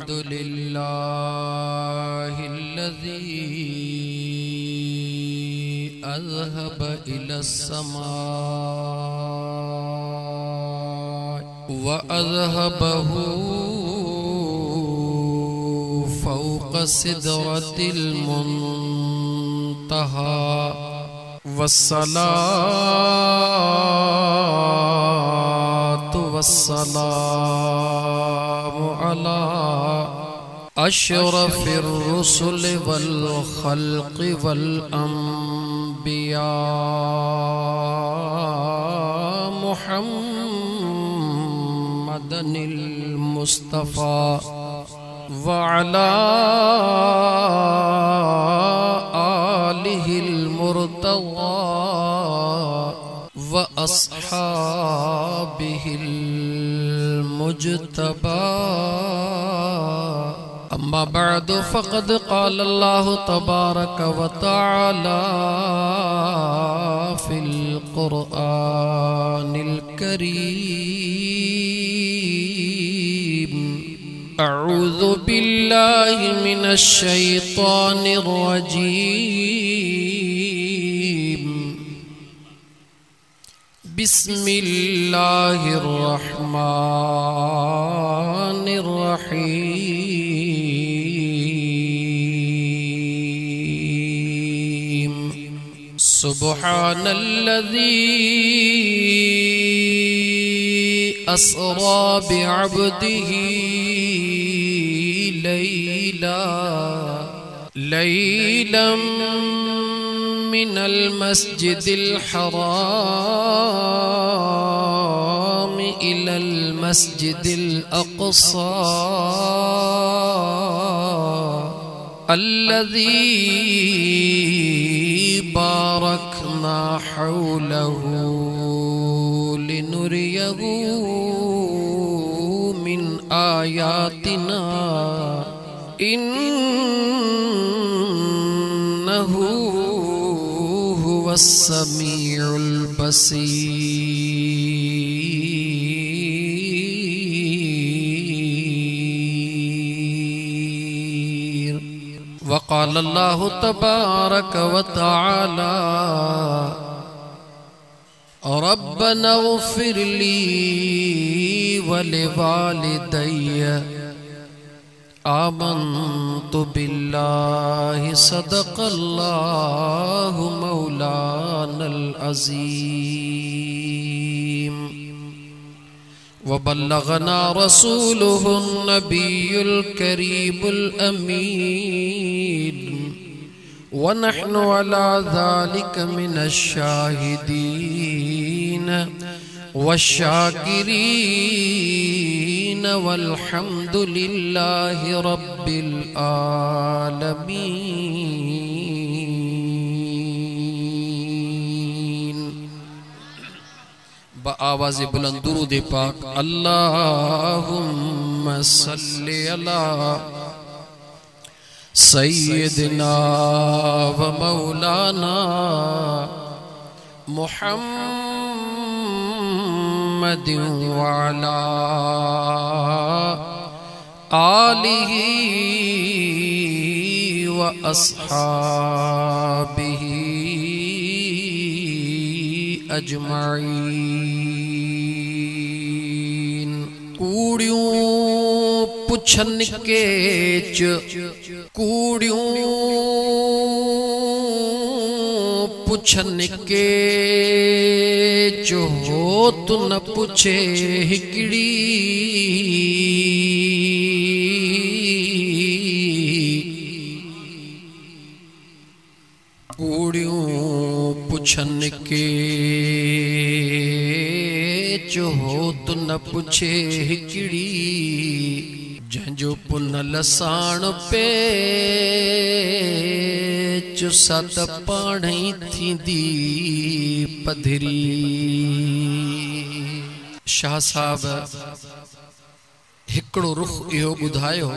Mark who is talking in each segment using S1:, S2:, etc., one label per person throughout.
S1: अल्हम्दुलिल्लाहिल्लज़ी अज़हब इलस्समाइ व अज़हबहु फ़ौक़ सिदरतिल मुंतहा वस्सलातु वस्सलामु अला अशरफिर रुसुल वल खल्क़ि वल अंबिया मुहम्मदनिल मुस्तफ़ा व अला आलिहिल मुर्तज़ा व अस्हाबिहिल मुज्तबा। अम्मा बअदु फ़क़द क़ाल अल्लाहु तबारक व तआला फ़िल क़ुरआनिल करीम अऊज़ु बिल्लाहि मिनश शैतानिर रजीम बिस्मिल्लाहिर रहमानिर रहीम सुब्हानल्लज़ी अस्रा बिअब्दिही लैलम मिनल मस्जिदिल हराम इलल मस्जिदिल अक़सा अल्लज़ी बारकना हौलहु लिनुरियहु मिन आयातिना इन्नहु हुवस समीउल बसीर। वक़ाल अल्लाहु तबारक व तआला रब्बना इग़फ़िर ली व लिवालिदैय आमन्तु बिल्लाहि सदक़ल्लाहु मौलानल अज़ीम व बल्लगना रसूलुहुन नबियुल करीमुल अमीन व नहनु अला ज़ालिका मिनश शाहिदीन वश्शाकिरीन वल्हम्दुलिल्लाहि रब्बिल आलमीन। बआवाज़े बुलंद दुरूद पाक अल्लाहुम्मा सल्लि अला सय्यिदिना व मौलाना मुहम्मदिन व अला आलिहि व अस्हाबिहि अजमाइन। कूड़ियों पुछन केच कूड़ियों पुछन केच हो तु न पुछे हिकड़ी कूड़ियों पुछन केच हो तु न पुछे हिकड़ी जंहिंजो पुन लसाण पे चुसत पाणी थींदी पधरी। शाह साहब हिकड़ो रुख इहो ॿुधायो।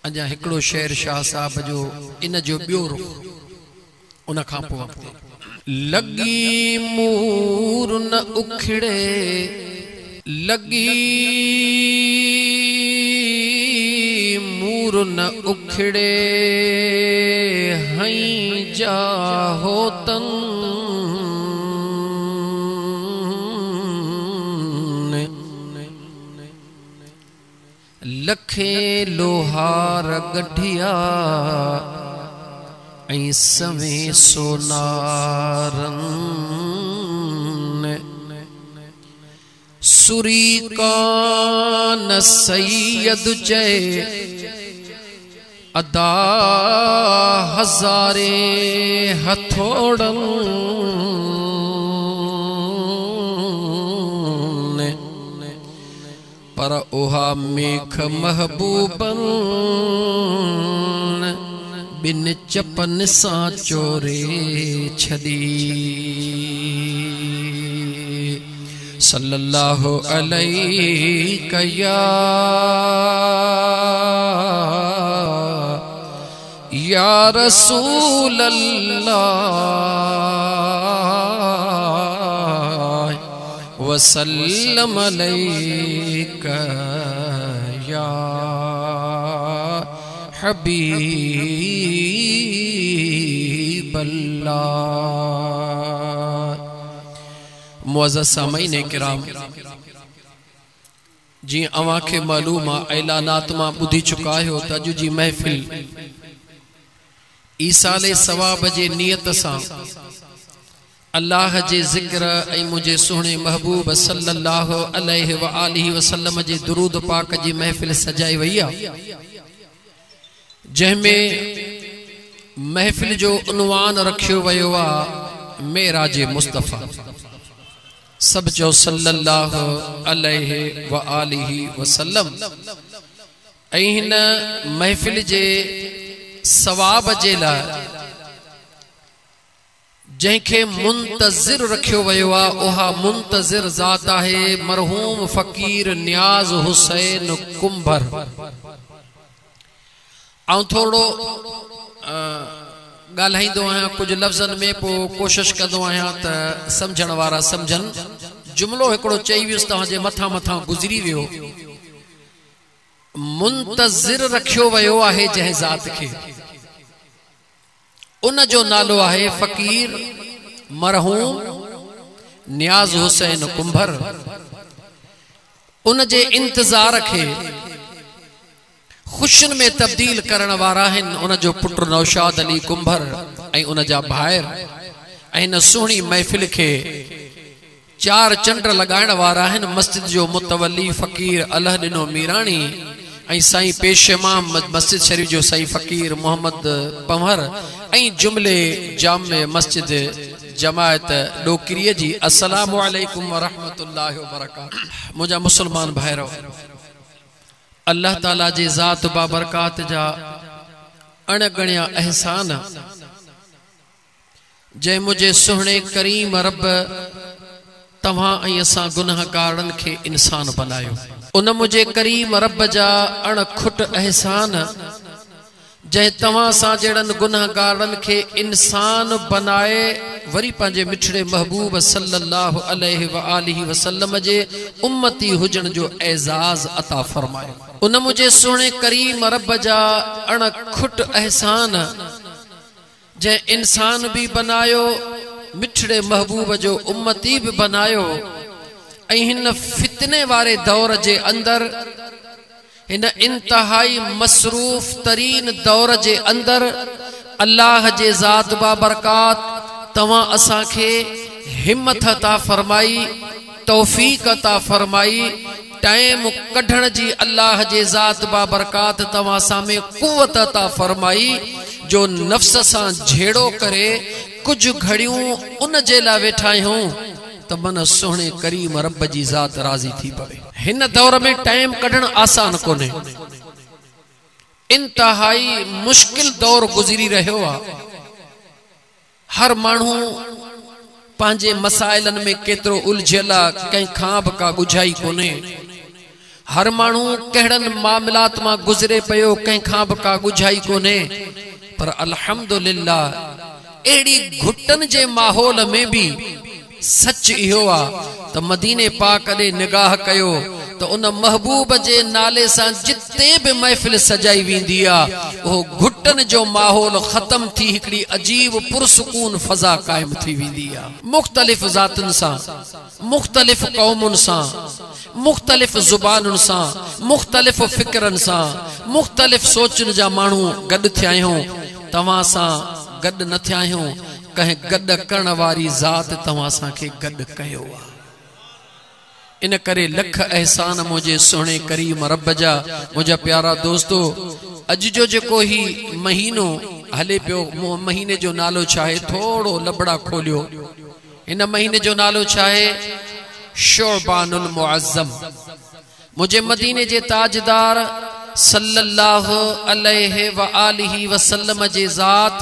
S1: अञा हिकड़ो शेर शाह साहब जो इन जो ॿियो रुख उन खां पोइ अॻिते लगी मूर न उखड़े लगी दूर न उखड़े हई जा होतन लखे लोहार गढ़िया ऐं सवे सोनारन सुरी कान सैयद जय अदा हजारे हथोड़न पर ओहा मेख महबूबन बिन चपन सा चोरे छदी सल्लल्लाहु अलैहि या रसूल अल्लाह वसल्लम अलैका या हबीब अल्लाह। मुअज़्ज़ज़ सामईन किराम, जी अवां खे मालूम आ ऐलानात मां ॿुधी चुका आहियो त अॼु जी महफ़िल ईसाले सवाब जे नियत सां अल्लाह जे ज़िक्र ऐं मुझे सुहिणे महबूब सल्लल्लाहु अलैहि व आलिहि वसल्लम जे दुरूद पाक जी महफ़िल सजाई वई आहे, जंहिंमें महफ़िल जो उनवान रखियो वियो आहे मेराज मुस्तफ़ा। सब चो सल्लल्लाहु अलैहि व आलिहि वसल्लम। ऐं हिन महफ़िल जे सवाब जे लाइ जंहिंखे मुंतज़िर रखियो वियो आहे उहा मुंतज़िर ज़ात आहे मरहूम फ़कीर नियाज़ हुसैन कुंभर। ऐं थोड़ो ॻाल्हाईंदो आहियां कुझु लफ़्ज़नि में, पोइ कोशिश कंदो आहियां त सम्झण वारा सम्झनि। जुमिलो हिकिड़ो चई वियुसि तव्हांजे मथां मथां गुज़री वियो। मुंतज़िर रखियो वियो आहे जंहिं ज़ात खे, उन जो नालो आहे फ़कीर मरहूम नियाज़ हुसैन कुंभर। उन जे इंतज़ार खे खुशियुनि में तब्दील करण वारा आहिनि उन जो पुट नौशाद अली कुंभर ऐं उन जा भाइर। ऐं हिन सुहिणी महफ़िल खे चार चंड लगाइण वारा आहिनि मस्जिद जो मुतवली फ़कीर अलह ॾिनो मीराणी ऐं साईं पेश इमाम मस्जिद शरीफ जो साईं फ़कीर मोहम्मद पंवर ऐं जुमिले जामे मस्जिद जमायत डोकरीअ जी। अस्सलामु अलैकुम व रहमतुल्लाहि व बरकातुहू। मुंहिंजा मुस्लमान भाइरो, अल्लाह ताला जे ज़ात बाबरकात जा अणगणिया एहसान जंहिं मुझे सुहिणे करीम रब तव्हां ऐं असां गुनाहगारनि खे इंसान बनायो। उन मुझे करीम रब जा अणखुट एहसान जंहिं तव्हां सां जहिड़नि गुनाहगारनि खे इंसान बनाए वरी पंहिंजे मिठड़े महबूब सल्लल्लाहु अलैहि व आलिहि वसल्लम जे उम्मती हुजण जो एज़ाज़ अता फरमायो। उन मुझे सुहिणे करीम रब जा अणखुट एहसान जंहिं इंसान भी बनायो मिठड़े महबूब जो उम्मती भी बनायो। ऐं हिन फितने वारे दौर जे अंदर, हिन इंतहाई मसरूफ तरीन दौर जे अंदर अल्लाह जे ज़ात बाबरकात तव्हां असां खे हिम्मत अता फरमाई, तौफीक अता फरमाई, टाइम कढण जी अल्लाह जे ज़ात बाबरकात तव्हां सामे कुव्वत अता फरमाई जो नफ्स सां झेड़ो करे कुछ घड़ियूं उन जे लाइ वेठा आहियूं त मन सुहिणे करीम रब जी ज़ात राज़ी थी पवे। हिन दौर में टाइम कढण आसान कोन्हे, इंतहाई मुश्किल दौर गुज़री रहियो आहे। हर माण्हू पंहिंजे मसाइलनि में केतिरो उलझियल आहे, कंहिंखां बि का ॻुझाई कोन्हे। हर माण्हू कहिड़नि मामलात मां गुज़रे पियो, कंहिंखां बि का ॻुझाई कोन्हे। पर अल्हम्दुलिल्लाह अहिड़ी घुटन जे माहौल में भी सच इहो आ त मदीने पाक ॾे निगाह कयो तो उन महबूब जे नाले सां जिते भी महफिल सजाई वेंदी आ वो घुटन जो माहौल खत्म थी हिकड़ी अजीब पुरसुकून फजा कायम थी वेंदी आ। मुख्तलिफ जातन सां, मुख्तलिफ कौमुन सां, मुख्तलिफ जुबानुन सां, मुख्तलिफ फिक्रन सां, मुख्तलिफ सोचन जा मानू गड थिया आहियूं। तवां सां गड न थिया आहियूं, कहीं गड करण वारी जात तवां सां के गड कयो आ। इन करे लख एहसान मुझे सोने करीम रब जा। मुझा प्यारा दोस्तों, अज जो जेको ही महीनो हले पियो, महीने जो नालो चाहे थोड़ो लबड़ा खोलियो। इन महीने जो नालो चाहे शोबानुल मुअज्जम। मुझे मदीने जे ताजदार सल्लल्लाहु अलैहि व आलिहि वसल्लम जे ज़ात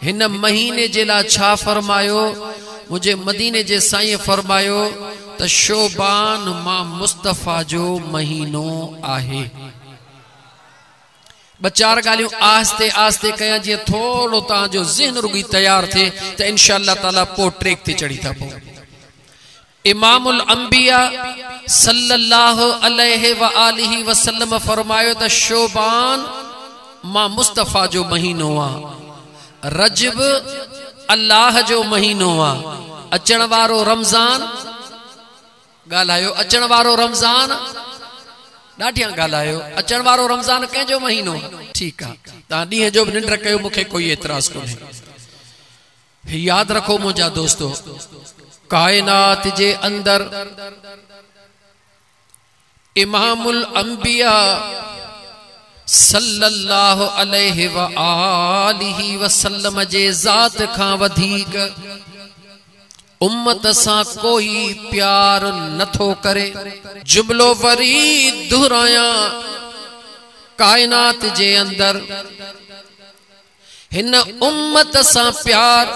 S1: हिन महीने जे ला छा फरमायो। मुझे मदीने जे साईं फरमायो त शोबान मां मुस्तफा जो महीनो आहे। बचार गालियों आस्ते आस्ते कया जी थोड़ो ताजो ज़हन रुगी तैयार थे तो इंशाअल्लाह ताला पो ट्रेक ते चढ़ी था पो। इमामुल अंबिया सल्लल्लाहु अलैहि व आलिहि वसल्लम फरमायो त शोबान मां मुस्तफा जो महीनो आ। रजब अल्लाह जो महीनो आ। अचण वारो रमजान गालायो, अचण वारो रमजान ॾाढियां गालायो। अचण वारो रमजान कंहिंजो महीनो? ठीक आ, तव्हां ॾींहं जो बि निंड कयो, मूंखे कोई एतराज़ कोन्हे। याद रखो मुंहिंजा दोस्तों, कायनात जे अंदर इमामुल अंबिया सल्लल्लाहु अलैहि व आलिहि वसल्लम जे ज़ात खां वधीक उम्मत सां कोई प्यार नथो करे। जुमलो वरी दुहराया, कायनात जे अंदर हिन उम्मत सां प्यार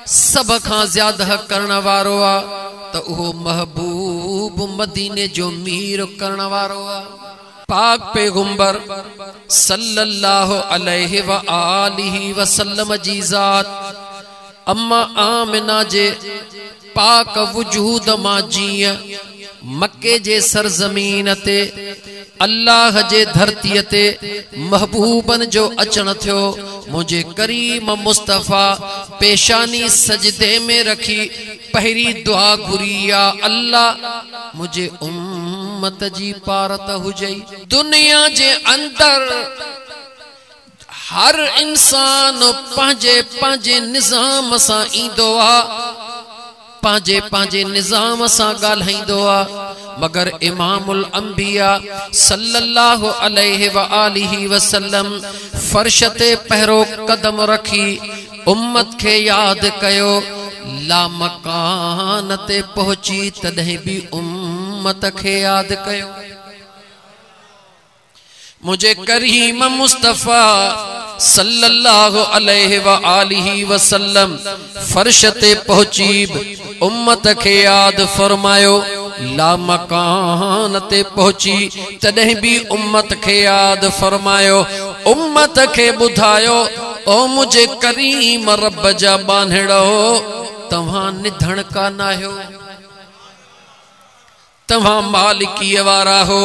S1: सब खां ज्यादा करण वारो आ त उहो महबूब मदीने जो मीर करण वारो आ। पाक पैगंबर सल्लल्लाहु अलैहि व आलिहि वसल्लम जी ज़ात अम्मा आमिना जे पाक वजूद मां जीअं मक्के जे सरजमीन ते अल्लाह जे धरती ते महबूबन जो अचण थियो। मुझे करीम मुस्तफा पेशानी सजदे में रखी पहरी दुआ घुरिया, अल्लाह मुझे उम्मत जी पारत हुजई। दुनिया जे अंदर हर इंसान पंहिंजे पंहिंजे निज़ाम सां ईंदो आ, पंहिंजे पंहिंजे निज़ाम सां ॻाल्हाईंदो आ, मगर इमामुल अंबिया सल्लल्लाहु अलैहि व आलिहि वसल्लम फर्श ते पहिरो कदम रखी उम्मत खे याद कयो। ला मकान ते पहुची तॾहिं भी उम्मत खे याद कयो। मुझे करीम मुस्तफा सल्लल्लाहु अलैहि व आलिहि वसल्लम फर्श ते पहुची उम्मत खे याद फरमायो। ला मकान ते पहुची तॾहिं भी उम्मत खे याद फरमायो। उम्मत खे ॿुधायो, ओ मुझे करीम रब जा बांधड़ो, तव्हां निधण कान आहियो, तव्हां मालिकीअ वारा हो।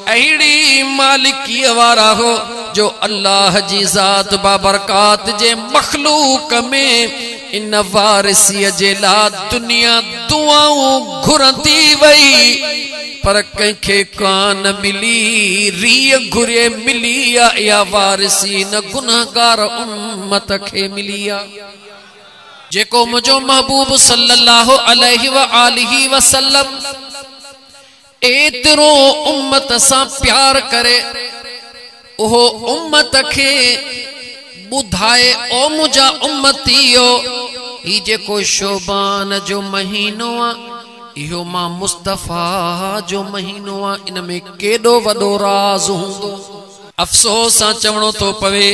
S1: अहिड़ी मालिकीअ वारा हो जो अल्लाह जी ज़ात बाबरकात जे मखलूक में इन वारिसीअ जे ला दुनिया दुआऊं घुरंदी वई, पर कंहिंखे कान मिली। रीअ घुरे मिली आ, या वारिसी न गुनहगार उम्मत खे मिली आ। जेको मुझो महबूब सल्लल्लाहु अलैहि व आलिहि वसल्लम एतरो उम्मत सां प्यार करे, ओहो उम्मत खे ॿुधाए, ओ मुझा उम्मतियो, ही जेको शोबान जो महीनो आ, इहो मां मुस्तफा जो महीनो आ। इन में केॾो वॾो राज हूंदो। अफ़सोस सां चवणो थो पवे,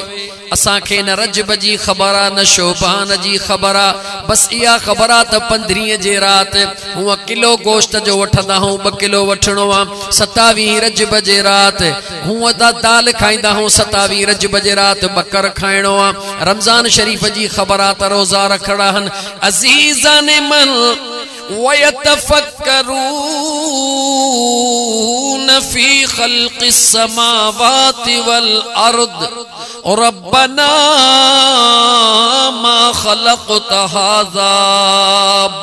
S1: असांखे न रजब जी ख़बर आ, न शोबान जी ख़बर आ। बस इहा ख़बर आ त 15 जे राति हूअं किलो गोश्त जो वठंदा हूं, 2 किलो वठणो आ। 27 रजब जे राति हूअं त दाल खाईंदा हूं, 27 रजब जे राति बकर खाइणो आ। रमज़ान शरीफ़ जी ख़बर आ त रोज़ा रखणा आहिनि। अज़ीज़ान मन वयतफक्करून फी खल्क़िस समावाति वल अर्द रब्बना मा खलक़त हाज़ा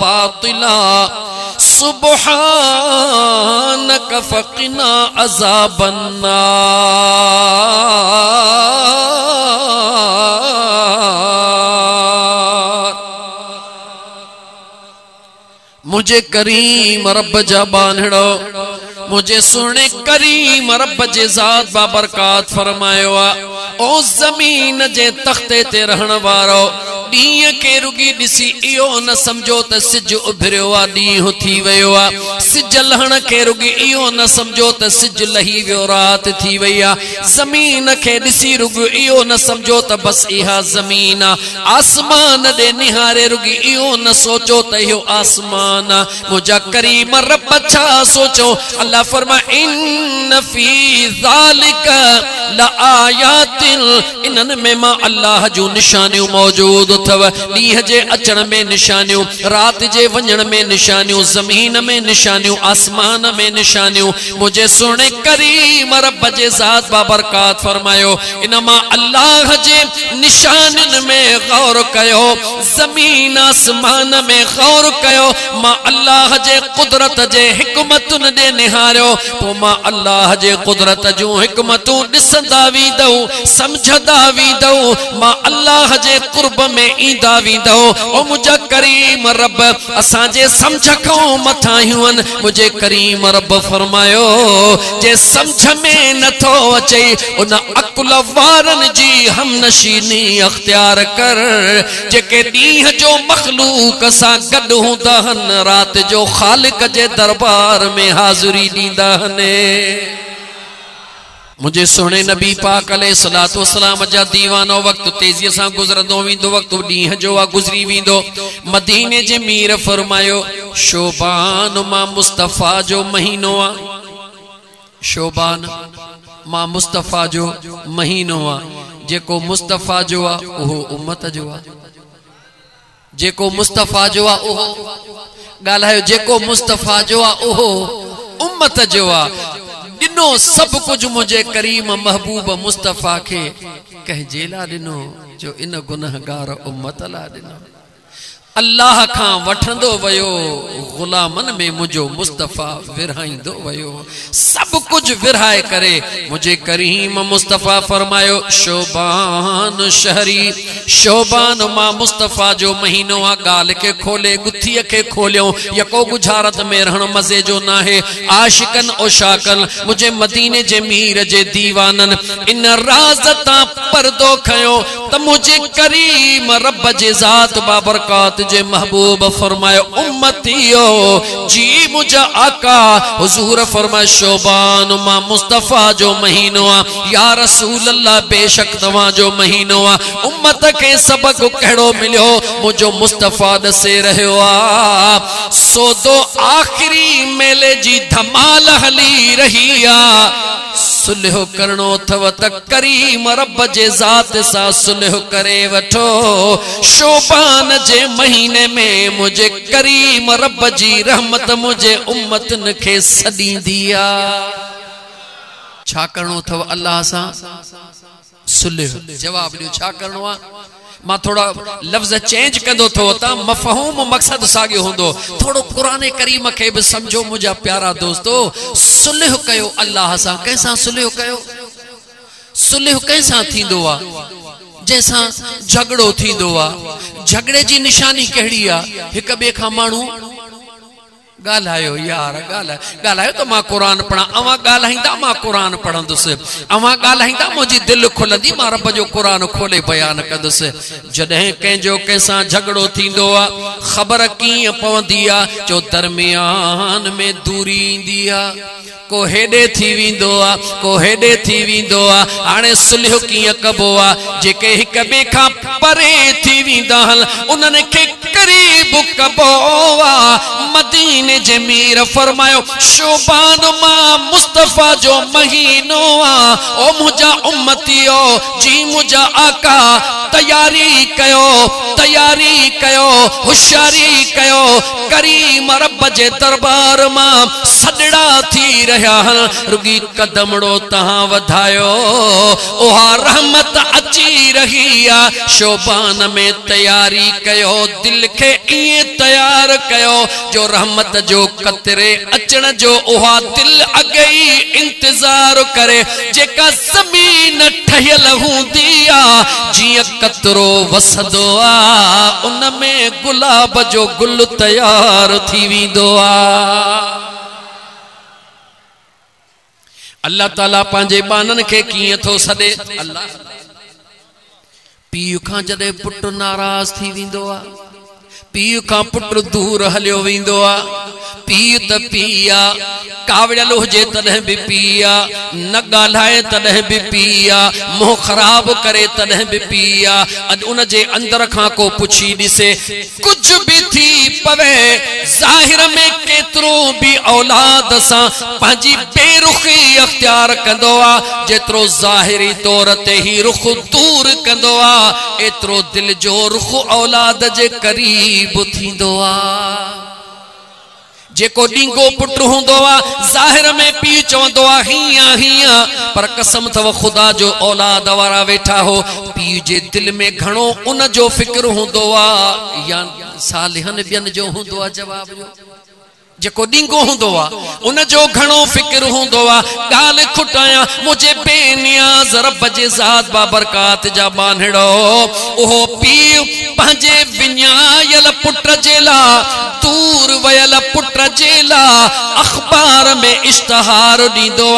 S1: बातिला सुब्हानक फ़क़िना अज़ाबन नार। मुझे करीम रब जा बांधड़ो, मुझे सुने करीम रब जे ज़ात बाबरकात फरमायो आ। ओ ज़मीन जे तख्ते ते रहण वारो, ॾींहं खे रुगी ॾिसी इहो न सम्झो त सिज उभरियो आ, ॾींहुं थी वियो आ। सिज लहण खे रुगी इहो न सम्झो त सिज लही वियो, राति थी वई आ। ज़मीन खे ॾिसी रुगी इहो न सम्झो त बस इहा ज़मीन आ। आसमान ॾे निहारे रुगी इहो न सोचो त इहो आसमान आ। मुंहिंजा करीम रब छा सोचो? अल्लाह फरमा इन फी ज़ालिक लआयातिन, इन्हनि में मां अल्लाह जूं निशानियूं मौजूद अथव। ॾींहं जे अचण में निशानियूं, राति जे वञण में निशानियूं, ज़मीन में निशानियूं, आसमान में निशानियूं। मुझे सुने करीम रब जे ज़ात बाबरकात फरमायो इन मां अल्लाह जे निशानियुनि में गौर कयो, ज़मीन आसमान में गौर कयो। मां अल्लाह जे कुदरत जे हिकमतुनि ॾे निहारियो, पोइ मां अल्लाह जे कुदरत जूं हिकमतूं ॾिसंदा वेंदो, समझंदा वेंदो, मां अल्लाह जे कुर्ब में ईंदा वेंदो। ओ मुंहिंजा करीम रब असांजे समझ खां मथां हुअनि। मुंहिंजे करीम रब फरमायो जे समझ में नथो अचे उन अकुल वारनि जी हमनशीनी अख्तियार कर, जेके ॾींहं जो मखलूक सां गॾु हूंदा आहिनि, राति जो ख़ालिक जे दरबार में हाज़िरी ॾींदा आहिनि। मुझे सुने नबी पाक अलैहिस्सलातु वस्सलाम जा दीवानो वक्त तेजीअ सां गुज़रंदो वेंदो, वक्त ॾींहं जो आ गुज़री वेंदो। मदीने जे मीर फरमायो शोबान मां मुस्तफ़ा जो महीनो आ, शोबान मां मुस्तफ़ा जो महीनो आ। जेको मुस्तफ़ा जो आ उहो उम्मत जो आ, जेको मुस्तफ़ा जो आ उहो ॻाल्हायो, जेको मुस्तफ़ा जो आ उहो उम्मत जो आ। ॾिनो सभु कुझु मुंहिंजे करीम महबूब मुस्तफ़ा खे कंहिंजे लाइ ॾिनो, जो इन गुनहगार उम्मत लाइ ॾिनो। अल्लाह खां वठंदो वयो, गुलामन में मुझो मुस्तफ़ा विरहाईंदो वयो। सब कुछ विरहाए करे मुझे करीम मुस्तफ़ा फरमायो शोबान शहरी, शोबान मां मुस्तफ़ा जो महीनो आ। गाल के खोले गुत्थीअ के खोलियो, यको गुजारत में रहण मज़े जो ना है। आशिकन ओ शाकन मुझे मदीने जे मीर जे दीवानन इन राज़ ता पर्दो खयो त मुझे करीम रब जे ज़ात बाबरकात जे महबूब फरमायो उम्मतियो जी मुझा आका हुजूर फरमाए शोबान मां मुस्तफ़ा जो महीनो आ। या रसूल अल्लाह बेशक तवां जो महीनो आ। उम्मत के सबक कहिड़ो मिलियो, मुझो मुस्तफ़ा दसे रहियो आ। सौदो आखिरी मेले जी धमाल हली रही आ। सुलह करणो अथव त करीम रब जे ज़ात सां सुलह करे वठो। शोबान जे महीने में मुझे करीम रब जी रहमत मुझे उम्मतन के सदींदी आ। छा करणो अथव अल्लाह सां? सुलह। जवाब ॾियो छा करणो आ? मां थोड़ा लफ्ज़ चेंज कंदो थो ता मफ़हूम मक़सद साॻियो हूंदो। थोड़ो क़ुरान करीम के भी समझो मुझा प्यारा दोस्तो। सुलह कयो अल्लाह सां। कैसा सुलह कयो? सुलह कैसा थींदो आ? जैसा झगड़ो थींदो आ। झगड़े जी निशानी कहिड़ी आ? हिक ॿिए खां माण्हू गालायो यार गालायो तो मां कुरान पढ़ा। अवा गालाइंदा मां कुरान पढ़ंदुसि। अवा गालाइंदा मुझी दिल खुलंदी मां रब जो कुरान खोले बयान कंदुसि। जॾहिं कंहिंजो कंहिंसां झगड़ो थींदो आ ख़बर कीअं पवंदी आ? जो दरमियान में दूरी ईंदी आ। को हेडे थी विंदो आ, को हेडे थी विंदो आ। हाणे सुलह कीअं कबो आ? जेके हिक ॿिए खां परे थी विंदा आहिनि उन्हनि खे करीब कबोवा मदीने जे मीर फरमायो शोबान मां मुस्तफा जो महीनो आ ओ मुझा उम्मतियो जी मुझा आका तैयारी कयो होशियारी कयो करीम रब जे दरबार मां सदड़ा थी रहा रुगी कदमड़ो तहां वधायो ओहा रहमत अची रही आ शोबान में तैयारी कयो दिल के इए तैयार कयो जो रहमत जो कतरे अचण जो ओहा दिल अगई इंतजार करे जेका ज़मीन ठहियल हूंदी आ जिया कतरो वसदो आ उन में गुलाब जो गुल तैयार थी विंदो आ। अल्लाह ताला पांजे बानन के किए थो सदे अल्लाह पीउ खां जदे पुट नाराज थी विंदो आ पीउ खां पुट दूर हलियो विंदो आ पीउ त पीआ कावड़ियल हुजे तॾहिं बि पीआ न ॻाल्हाए तॾहिं बि पीआ मुंहुं ख़राब करे तॾहिं बि पीआ अॼु उन जे अंदर खां को पुछी ॾिसे कुझु बि थी पवे ज़ाहिर में केतिरो बि औलाद सां पंहिंजी बेरुखी अख्तियार कंदो आ जेतिरो ज़ाहिरी तौर ते ही रुख दूर कंदो आ एतिरो दिल जो रुख औलाद जे क़रीब थींदो आ। जेको डींगो पुट होंदो आ ज़ाहिर में पी चवंदो आ हिया हिया पर कसम थव खुदा जो औलाद वारा वेठा हो पी जे दिल में घणो उन जो फिक्र होंदो आ या सालिहन बियन जो होंदो आ जवाब जो जेको डींगो होंदो आ उन जो घणो फिक्र होंदो आ गाल खुटाया मुझे बेनियाज रब जे ज़ात बाबरकात जा बानड़ो ओहो पी पंहिंजे विञायल पुट जे ला दूर वयल पुट जे ला अखबार में इश्तहार ॾींदो आ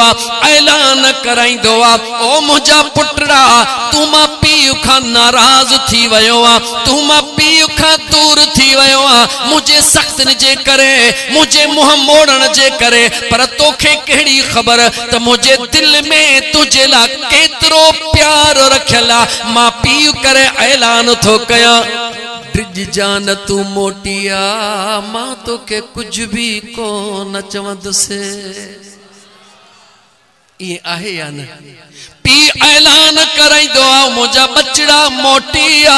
S1: ऐलान कराईंदो आ ओ मुंहिंजा पुटड़ा तू मां पीउ खां नाराज थी वियो आ तू मां पीउ खां दूर थी वियो आ मुझे सख्तन जे करे मुझे मुंह मोड़न जे करे पर तोखे कहिड़ी ख़बर त मुझे दिल में तुझे ला केतिरो प्यार रखियला मां पीउ करे ऐलान थो कया ब्रिज जान तू मोटिया मां तोखे कुछ भी कोन चवंदुसि ये आहे या न पी ऐलान कराईंदो आ मुंहिंजा बचड़ा मोटिया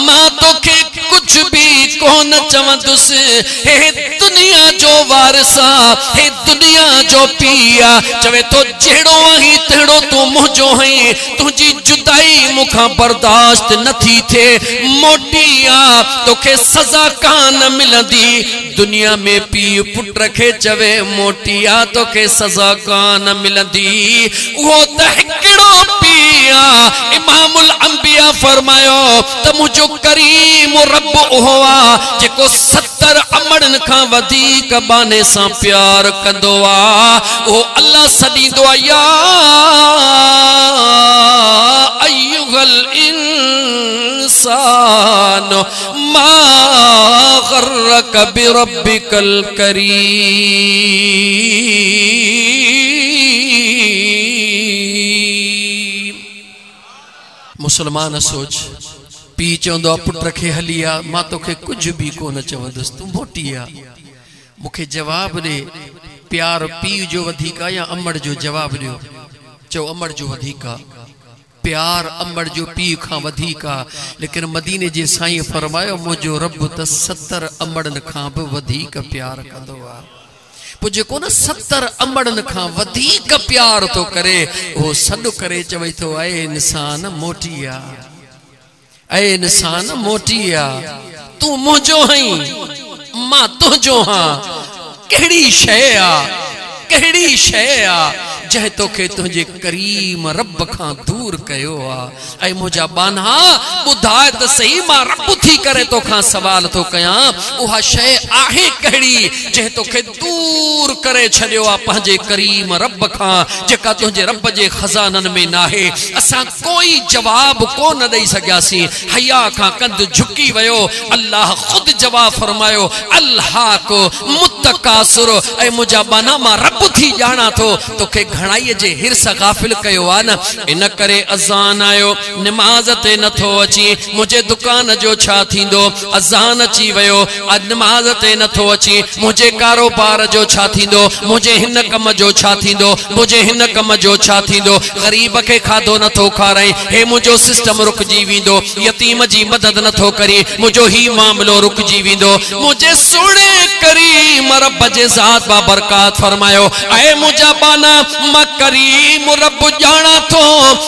S1: मां तोखे कुछ भी कोन चवंदुसि हे दुनिया जो वारिसा हे दुनिया जो पिया चवे तो जहिड़ो आहीं तहिड़ो तू मुंहिंजो आहीं तुंहिंजी जुदाई मूंखां बर्दाश्त नथी थिए मोटिया तोखे सज़ा कान मिलंदी दुनिया में पीउ पुट खे चवे मोटिया तोखे सज़ा कान मिलंदी वो त हिकिड़ो पिया इमामुल अंबिया फरमायो त मुझो करीम रब उहो आ जेको 70 अमड़न खां वधीक बाने सां प्यार कंदो आ ओ अल्लाह सदींदो आ या अय्युहल इंसान मा गर्रक बिरब्बिकल करीम। मुसलमान सोच पी चवंदो आहे पुट खे हली आ मां तोखे कुछ भी कोन चवंदुसि तू मोटी आ मूंखे जवाब ॾे प्यार पीउ जो वधीक या अमड़ जो जवाब ॾियो चओ अमड़ जो वधीक प्यार अमड़ जो पीउ खां वधीक लेकिन मदीने जे साईं फरमायो मुंहिंजो रब त 70 अमड़न खां बि वधीक प्यार कंदो आ पोइ जेको न 70 अमड़न खां वधीक प्यार थो करे उहो सॾु करे चवे थो ऐ इंसान मोटी आ ऐ इंसान मोटी आ तू मुंहिंजो आहीं मां तुंहिंजो हां कहिड़ी शइ आ कहिड़ी शइ आ जंहिं तोखे तुंहिंजे करीम रब खां दूर कयो आ ऐं मुंहिंजा बाना ॿुधाए त सही मां रब थी करे तोखां सवाल थो कयां उहा शइ आहे कहिड़ी जंहिं तोखे दूर करे छॾियो आहे पंहिंजे करीम रब खां जेका तुंहिंजे रब जे खज़ाननि में नाहे असां कोई जवाब कोन ॾेई सघियासीं हया खां कंध झुकी वियो अल्लाह ख़ुदि जवाब फरमायो अल्लाह को मुतकासुर ऐं मुंहिंजा बाना मां रब थी ॼाणा थो तोखे घणाई जे हिरस गाफिल कयो आ न, इन करे अज़ान आयो नमाज ते नथो अची, मुझे दुकान जो छा थींदो, अज़ान अची वयो नमाज ते नथो अची, मुझे कारोबार जो छा थींदो, मुझे हिन कम जो छा थींदो, मुझे हिन कम जो छा थींदो, गरीब के खाधो नथो खाराई, हे मुझो सिस्टम रुकजी विंदो, यतीम जी मदद नथो करी, मुझो ही मामलो रुकजी विंदो। मुझे सुने करीम रब जे ज़ात बा बरकात फरमायो, ऐ मुझा बाना मां करीम रब जाना थो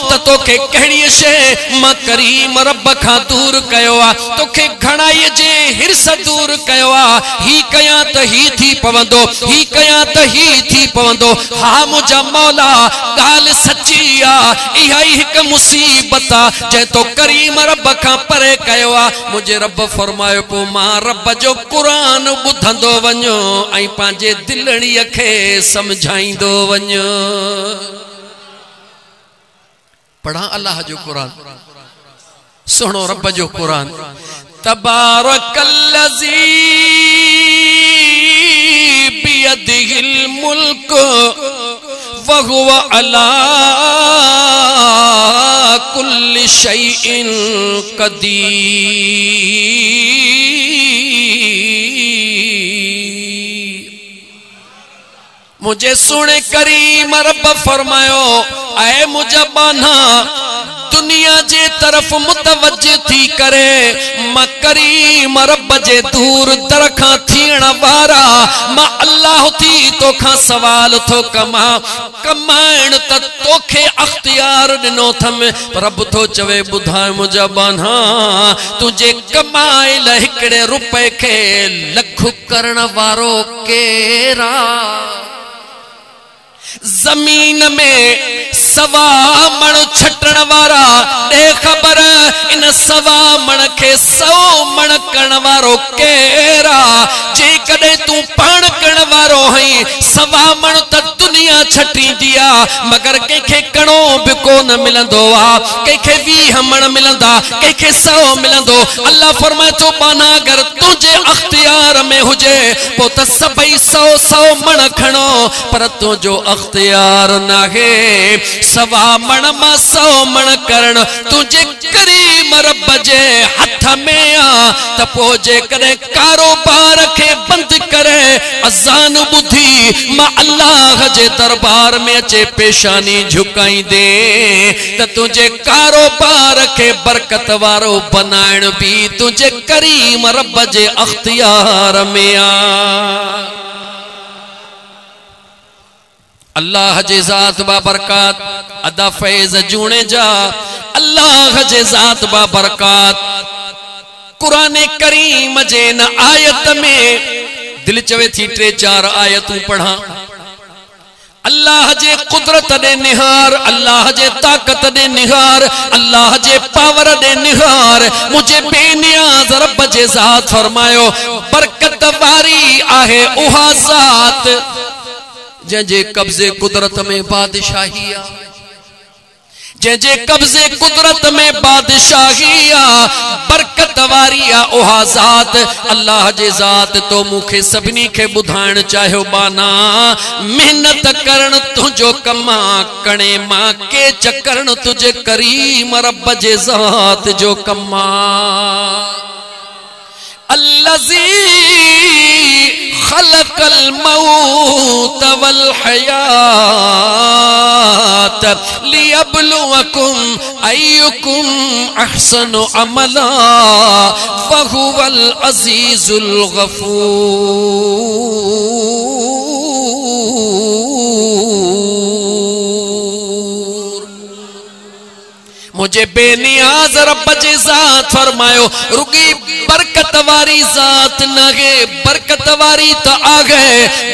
S1: त तोखे कहिड़ी शइ मां करीम रब खां दूर कयो आ, तोखे घणाई जे हिरस दूर कयो आ, ही कया त ही थी पवंदो, ही कया त ही थी पवंदो। हा मुझा मौला गाल सच्ची आ, इहा ही हिक मुसीबत आ जे तो करीम रब खां परे कयो आ। मुझे रब फरमायो पो मां रब जो कुरान बुधंदो वञो ऐं पंहिंजे दिलड़ीअ खे समझाईंदो वञो। पढ़ा अल्लाह जो कुरान, सुनो रब जो कुरान। तबारकल्लज़ी बियदिहिल मुल्क व हुवा अला कुल्लि शैइन कदीर। मुझे सुने करीम रब फरमायो, ऐ मुझा बाना दुनिया जे तरफ मुतवज्जे थी करे, मां करीम रब जे दूर दरखां थियण वारा मां अल्लाह थी तोखां सवाल थो कमा, कमाइण त तोखे अख्तियार ॾिनो थम। रब थो चवे ॿुधाए मुझा बाना तुझे कमाइल हिकिड़े रुपए खे लख करण वारो केरा? जमीन में सवा मण छटण वारा दे खबर, इन सवा मण के 100 मण करण वारो केरा? जे कदे तू पाण करण वारो हई, सवा मण त दुनिया छटी दिया, मगर केखे कणो भी कोन मिलंदो आ, केखे 20 मण मिलंदा, केखे 100 मिलंदो। अल्लाह फरमाए तो बाना अगर तुझे अख्तियार में हुजे पो त सभई 100 मण खणो, पर तुझो अख्तियार नाहे सवा मण मां 100 मण करण तुझे करीम रब जे हथ में आ। त पो जे कदे कारोबार खे बंद करे अज़ान बुधी मां अल्लाह जे दरबार में अचे पेशानी झुकाई दे, त तुझे कारोबार के बरकत वारो बनाइण भी तुझे करीम रब जे अख्तियार में आ। अल्लाह जे ज़ात बा बरकात अदा फैज़ जूने जा, अल्लाह जे ज़ात बा बरकात कुरान करीम जे न आयत में दिल चवे थी 3-4 आयतूं पढ़ा। अल्लाह जे कुदरत दे निहार, अल्लाह जे ताकत दे निहार, अल्लाह जे पावर दे निहार, मुझे बेनियाज रब जे ज़ात फरमायो बरकत वारी आहे उहा ज़ात जे कब्जे कुदरत में बादशाही आ, जे कब्जे कुदरत में बादशाही आ, बरकत वारी आ उहा ज़ात। अल्लाह जे ज़ात तो मुखे सभिनी खे ॿुधाइण चाहियो बाना, मेहनत करण तुझो कमा कणे मां के चकरण तुझे करीम रब जे ज़ात जो कमा। अल्लज़ी खलकल मौत वल हयात लियब्लुवकुम अय्युकुम अहसनु अमला वहुवल अज़ीज़ुल गफूर। मुझे बेनियाज रब जे ज़ात फरमायो रुगी बरकत वारी ज़ात नगे, बरकत वारी तो आगे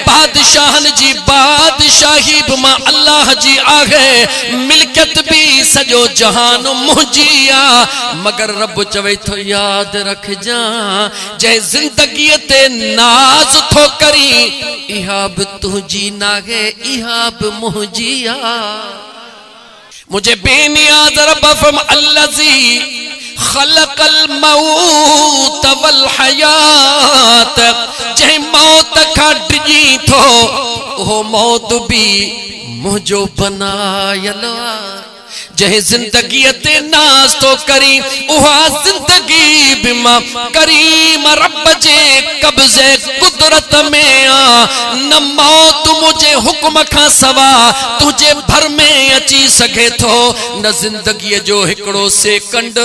S1: बादशाहन जी बादशाही मां अल्लाह जी आगे, मिल्कियत भी सजो जहान मुझिया, मगर रब चवे तो याद रख जा जे जिंदगी ते नाज थो करी, इहा भी तुझी नागे इहा भी मुझिया। मुझे बेनियाज रब फरम अल्लज़ी खलकल मौत वल हयात, जे मौत का डिजी थो वो मौत भी मुझो बनायल जहे जिंदगी ते नाज तो करी उहा जिंदगी बिमा करीम रब जे कब्जे कुदरत में आ न मौत मुझे हुक्म का सवा तुझे भर में अची सके थो न जिंदगी जो हिकड़ो सेकंड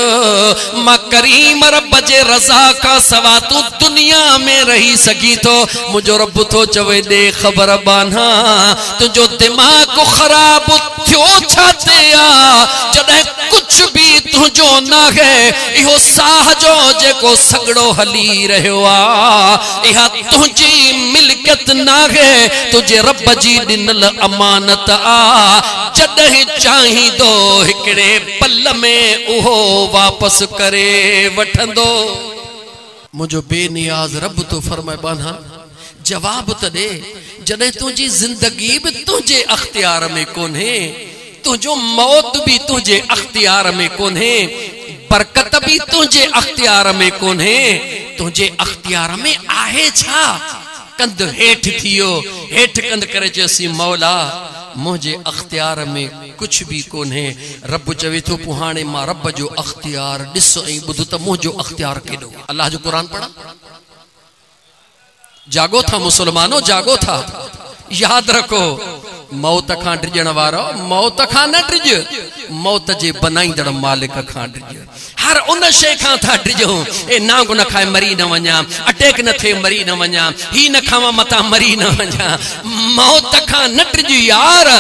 S1: मां करीम रब जे रजा का सवा तू दुनिया में रही सकी थो मुझो रब तो चवे दे खबर बाना तुझो दिमाग खराब थियो छाते आ जॾहिं कुछ भी तुझो न है इहो साह जो जेको सगड़ो हली रहियो आ इहा तुझी मिल्कियत न है तुझे रब जी ॾिनल अमानत आ जॾहिं चाहींदो हिकड़े पल में उहो वापस करे वठंदो मुझो बेनियाज रब तो फरमाए बाना जवाब त दे जॾहिं तुझी जिंदगी भी तुझे अख्तियार में कोन्हे तुझो मौत भी तुझे अख्तियार में कोन्हे बरकत भी तुझे अख्तियार में कोन्हे तुझे अख्तियार में आहे छा कंद हेठ थियो हेठ कंद करे चसी मौला मुझे अख्तियार में कुछ भी कोन्हे रब चवे तो पुहाने मां रब जो अख्तियार ॾिस ऐं ॿुध त मुझो अख्तियार केॾो अल्लाह जो कुरान पढ़ा जागो था मुसलमानो जागो था याद रखो मौत खां ड्रिजण वारो मौत खां न ड्रिज मौत जे बनाईंदड़ मालिक खां ड्रिज हर उन शे खां था ड्रिजो ए नांग न खाए मरी न वञा अटैक न थे मरी न वञा ही न खावा मता मरी न वञा मौत खां न ड्रिज यार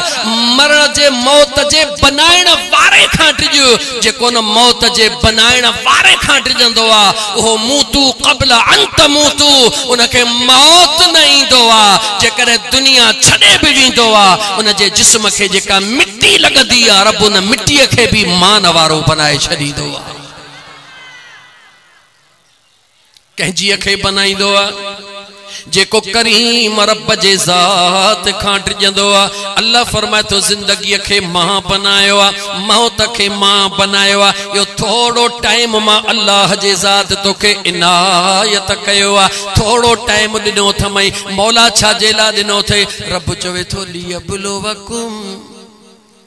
S1: मरण जे मौत जे बनाइण वारे खां ड्रिज जेको न मौत जे बनाइण वारे खां ड्रिजंदो आ ओहो मूतू क़ब्ल अंत मूतू उनके मौत न ईंदो आ जेकॾहिं दुनिया छॾे बि वेंदो आ उन जे जिस्म के जेका मिट्टी लगदी आ रब उन मिट्टी के भी मान वारो बनाए छदीदो आ कंहिंजी खे बनाईंदो आ जेको करीम रब जे ज़ात खां ड्रिजंदो आ अल्लाह फरमाए तो जिंदगी के मां बनायो आ मौत के मां बनायो आ यो थोड़ो टाइम मां अल्लाह जे ज़ात तोखे इनायत कयो आ थोड़ो टाइम दिनो थमई मौला छा जेला दिनो थे रब चवे तो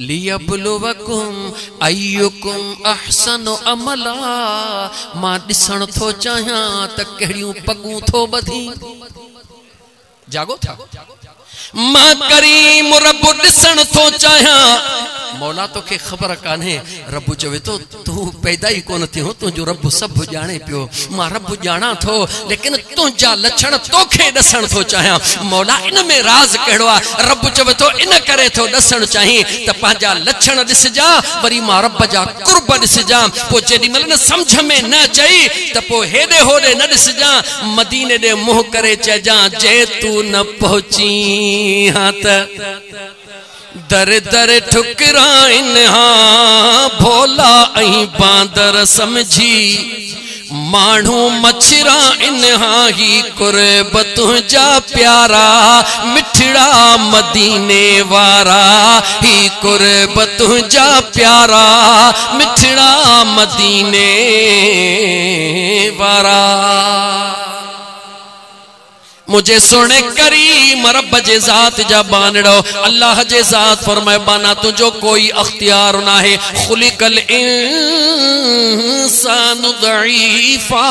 S1: लियबलुवकुम अय्युकुम अहसनु अमला मां ॾिसण थो चाहियां त कहिड़ियूं पगूं थो ॿधी जागो था मां करीम रब ॾिसण थो चाहियां मौला तोखे ख़बर कान्हे रब चवे तो तू पैदा ही कोन थियो तुंहिंजो रब सभु ॼाणे पियो मां रब ॼाणा थो लेकिन तुंहिंजा लक्षण तोखे ॾसण थो चाहियां मौला इन में राज़ कहिड़ो आहे रब चवे तो इन करे थो ॾसण चाहीं त पंहिंजा लक्षण ॾिसजा वरी मां रब जा कुर्ब ॾिसजा पोइ जेॾीमहिल न सम्झ में न अचई त पोइ हेॾे होॾे न ॾिसजा मदीने ॾे मुंहुं करे चइजां जे तू न पहुची हा त दर दर ठुकराइन हाँ भोला ऐं बांदर समझी माण्हू मछरा इन हाँ ही कुर्ब तुझा प्यारा मिठड़ा मदीने वारा ही कुर्ब तुझा प्यारा मिठड़ा मदीने वारा मुझे सुने करीम रब जे ज़ात जा बानड़ो अल्लाह जे ज़ात फरमाए बाना तुझो कोई अख्तियार ना है खुलिकल इंसान दईफा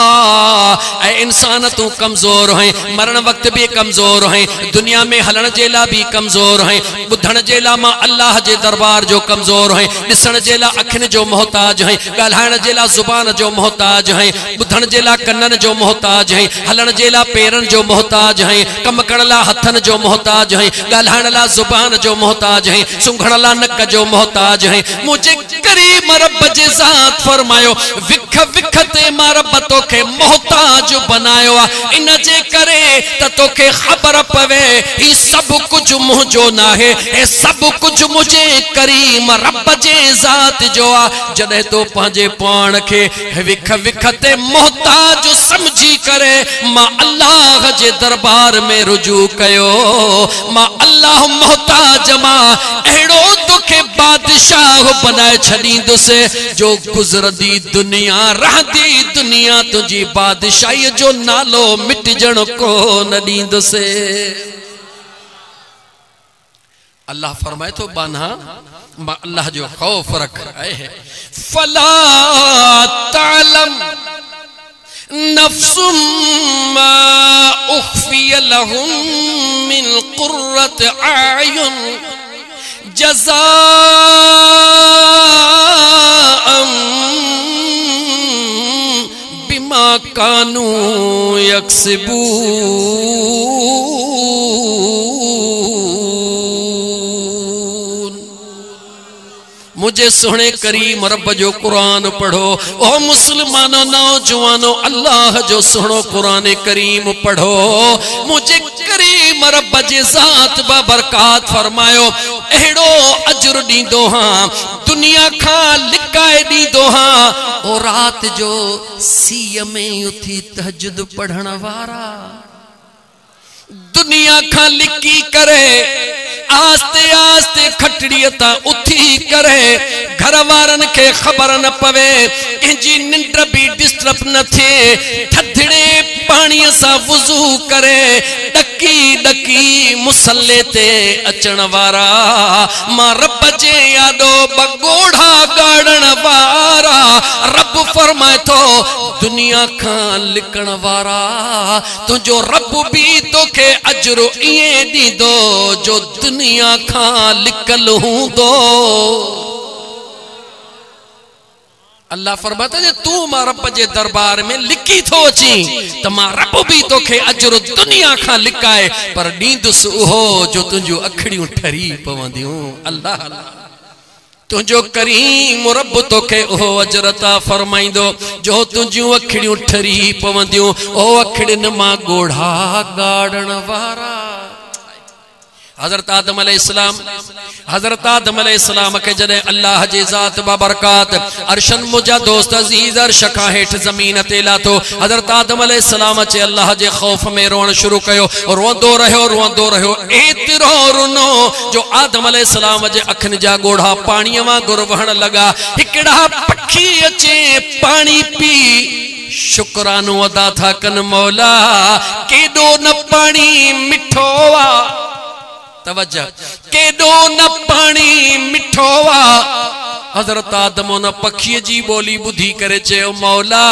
S1: ऐ इंसान तू कमजोर है मरण वक्त भी कमजोर है दुनिया में हलण जे ला भी कमजोर है बुधण जे ला मां अल्लाह जे दरबार जो कमजोर है दिसण जे ला अखिन जो मोहताज है गाल्हाइण जे ला जुबान जो मोहताज है बुधण जे ला कन्नन जो मोहताज है हलण जे ला पेरन जो मोहताज है कम करण ला हथन जो मोहताज है गाल्हाइण ला जुबान जो मोहताज है सुंघण ला नक जो मोहताज है मुझे करीम रब जे ज़ात फरमायो विख विख ते मां रब तोखे मोहताज बनायो आ इन जे करे त तोखे खबर पवे ही सब कुछ मुझो ना है ए सब कुछ मुझे करीम रब जे ज़ात जो आ जदे तो पंहिंजे पाण के विख विख ते मोहताज समझी करे मां अल्लाह जे दरबार में रुजू कयो मां अल्लाह मोहताज मां एड़ो तोखे बादशाह बनाए छडींदुसे जो गुजरदी दुनिया रहदी दुनिया तुझी बादशाही जो नालो मिटजण को न दींदुसे अल्लाह फरमाए तो बाना अल्लाह जो खौफ रख रहे हैं। फला तालम नफ्सुम मा उख्फिय लहुम मिन कुर्रत आयुन जज़ाअम बिमा कानू यक्सिबून। मुझे सोने करीम रब जो कुरान पढ़ो। ओ मुसलमानों नौजवानों अल्लाह जो सुनो कुरान करीम पढ़ो। मुझे करीम रब जे ज़ात बबरकात फरमायो एड़ो अजर दींदो हां दुनिया खां लिकाए दींदो हां। ओ रात जो सीय में उथी तहज्जुद पढ़ण वारा दुनिया खां लिकी करे आस्ते आस्ते खटड़िया ता उथी करे घर वारन के खबर न पवे इंजी निंड भी डिस्टर्ब न थे थधड़े पानी सा वुजू करे डकी डकी मुसल्ले ते अचण वारा मां रब जे यादो बगोड़ा गाड़न वारा रब फरमाए तो दुनिया खां लिकण वारा तुझो रब भी तोखे अजरो इए दीदो जो दुनिया खां लिकल हूंदो। अल्लाह फरमाता है तू मां रब जे दरबार में लिकी थो अची त मां रब भी तोखे अजर दुनिया खां लिकाए पर ॾींदुस उहो जो तुंहिंजूं अखड़ियूं ठरी पवंदियूं। अल्लाह तुझो करीम रब तोखे उहो अजर अता फरमाइंदो जो तुंहिंजूं अखड़ियूं ठरी पवंदियूं। ओ अखड़ियुनि मां ॻोढ़ा गाड़ण वारा हजरत आदम अलैहिस्सलाम के जदे अल्लाह जी ज़ात बाबरकात अरशन मुजा दोस्त अजीज अर्श खां हेठ ज़मीन ते लातो। हजरत आदम अलैहिस्सलाम चे अल्लाह जे खौफ में रोण शुरू कयो रोंदो रहियो एतिरो रुनो जो आदम अलैहिस्सलाम जे अखिन जा ॻोढ़ा पाणी वांगुर वहण लगा। हिकड़ा पखी अचे पानी पी शुक्रानो अदा था कन मौला केडो न पानी मिठो आ तवज्जो केडो न पानी मिठो आ। हजरत आदम न पखी जी बोली बुधी करे चयो मौला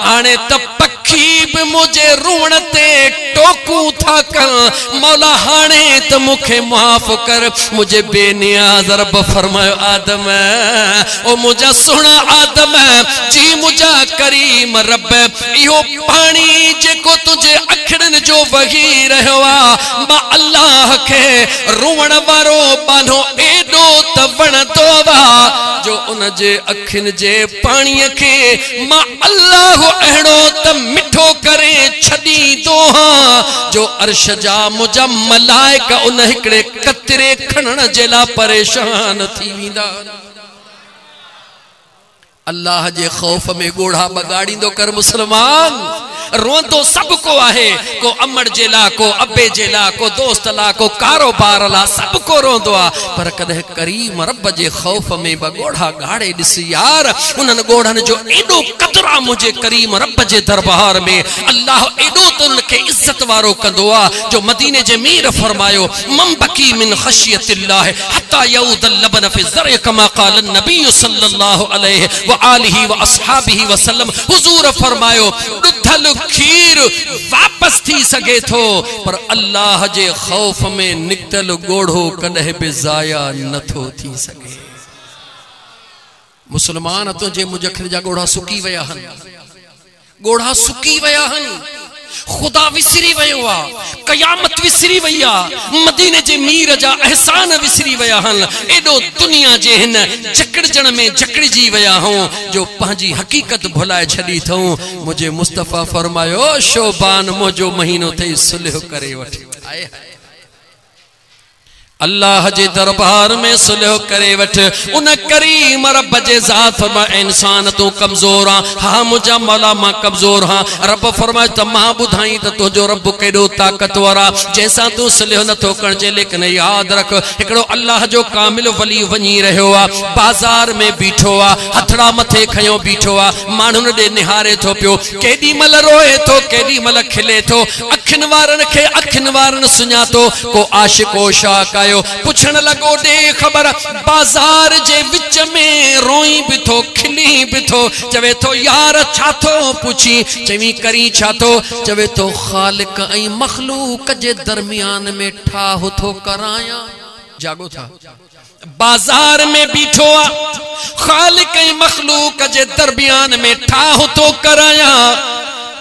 S1: आने त पखी भी मुझे रोण ते टोकू था कर मौला हाने त मुखे माफ कर मुझे बेनियाज रब फरमायो आदम ओ मुझा सुना आदम जी मुझा करीम रब इहो पानी जेको तुझे अखड़न जो वही रहो आ मां अल्लाह के रोवण वारो बानो एडो त वणदो वा जो उन जे अखिन जे पानी के मां अल्लाह अहड़ो त मिठो करे छदी दो हां जो अर्श जा मुझा मलाइका उन हिकड़े कतरे खणण जे ला परेशान थी विंदा। अल्लाह जे खौफ में ॻोढ़ा बगाड़ींदो कर मुसलमान। रोंदो सबको आहे को अमड़ जे ला को अबे जे ला को दोस्त ला को कारोबार ला सबको रोंदो आ पर कदे करीम रब जे खौफ में बगोड़ा गाड़े दिस यार उनन गोड़न जो एडो कतरा मुझे करीम रब जे दरबार में अल्लाह एडो तुन के इज्जत वारो कंदो आ जो मदीने जे मीर फरमायो मम बकी मिन खशियतिल्लाह हत्ता यऊद लबन फी ज़र कमा क़ाल नबी सल्लल्लाहु अलैहि व आलिहि व अस्हाबिहि वसल्लम हुजूर फरमायो दुधल खीर वापस थी सके थो पर अल्लाह जे खौफ में निकतल गोढ़ो कदे भी जाया न थो थी सके। मुसलमान तुझे मुजखर जा गोढ़ा सुकी वया हन खुदा विसरी वयो आ कयामत विसरी वया मदीने जे मीर जा एहसान विसरी वया हन एडो दुनिया जे हिन जकड़जण में जकड़जी वया हो जो पंहिंजी हकीकत भुलाए छड़ी थो। मुझे मुस्तफा फरमायो शोबान मोजो महीनो थे सुलह करे वठ आए अल्लाह जे दरबार में सुलह करे वठ उन करीम रब जे ज़ात फरमा इंसान तू कमजोर हां मुझा मौला मां कमजोर हां रब फरमाए त मां बुधाई त तुझो रब केडो ताकतवर आ जैसा तू सुलह न थो कर जे लेकिन याद रख एकड़ो अल्लाह जो कामिल वली वनी रहो आ बाजार में बीठो आ हथड़ा मथे खयो बीठो आ मानुन दे निहारे थो पियो केडी मल रोए थो केडी मल खिले थो अखिन वारन के अखिन वारन सुञातो को आशिको शाकायो आयो पुछण लगो दे खबर बाजार जे विच में रोई भी थो खिली भी थो चवे थो यार छा थो पुछी चवी करी छा थो चवे थो खालिक ऐं मखलूक जे दरमियान में ठाह थो कराया जागो था बाजार में बीठो आ खालिक ऐं मखलूक जे दरमियान में ठाह थो कराया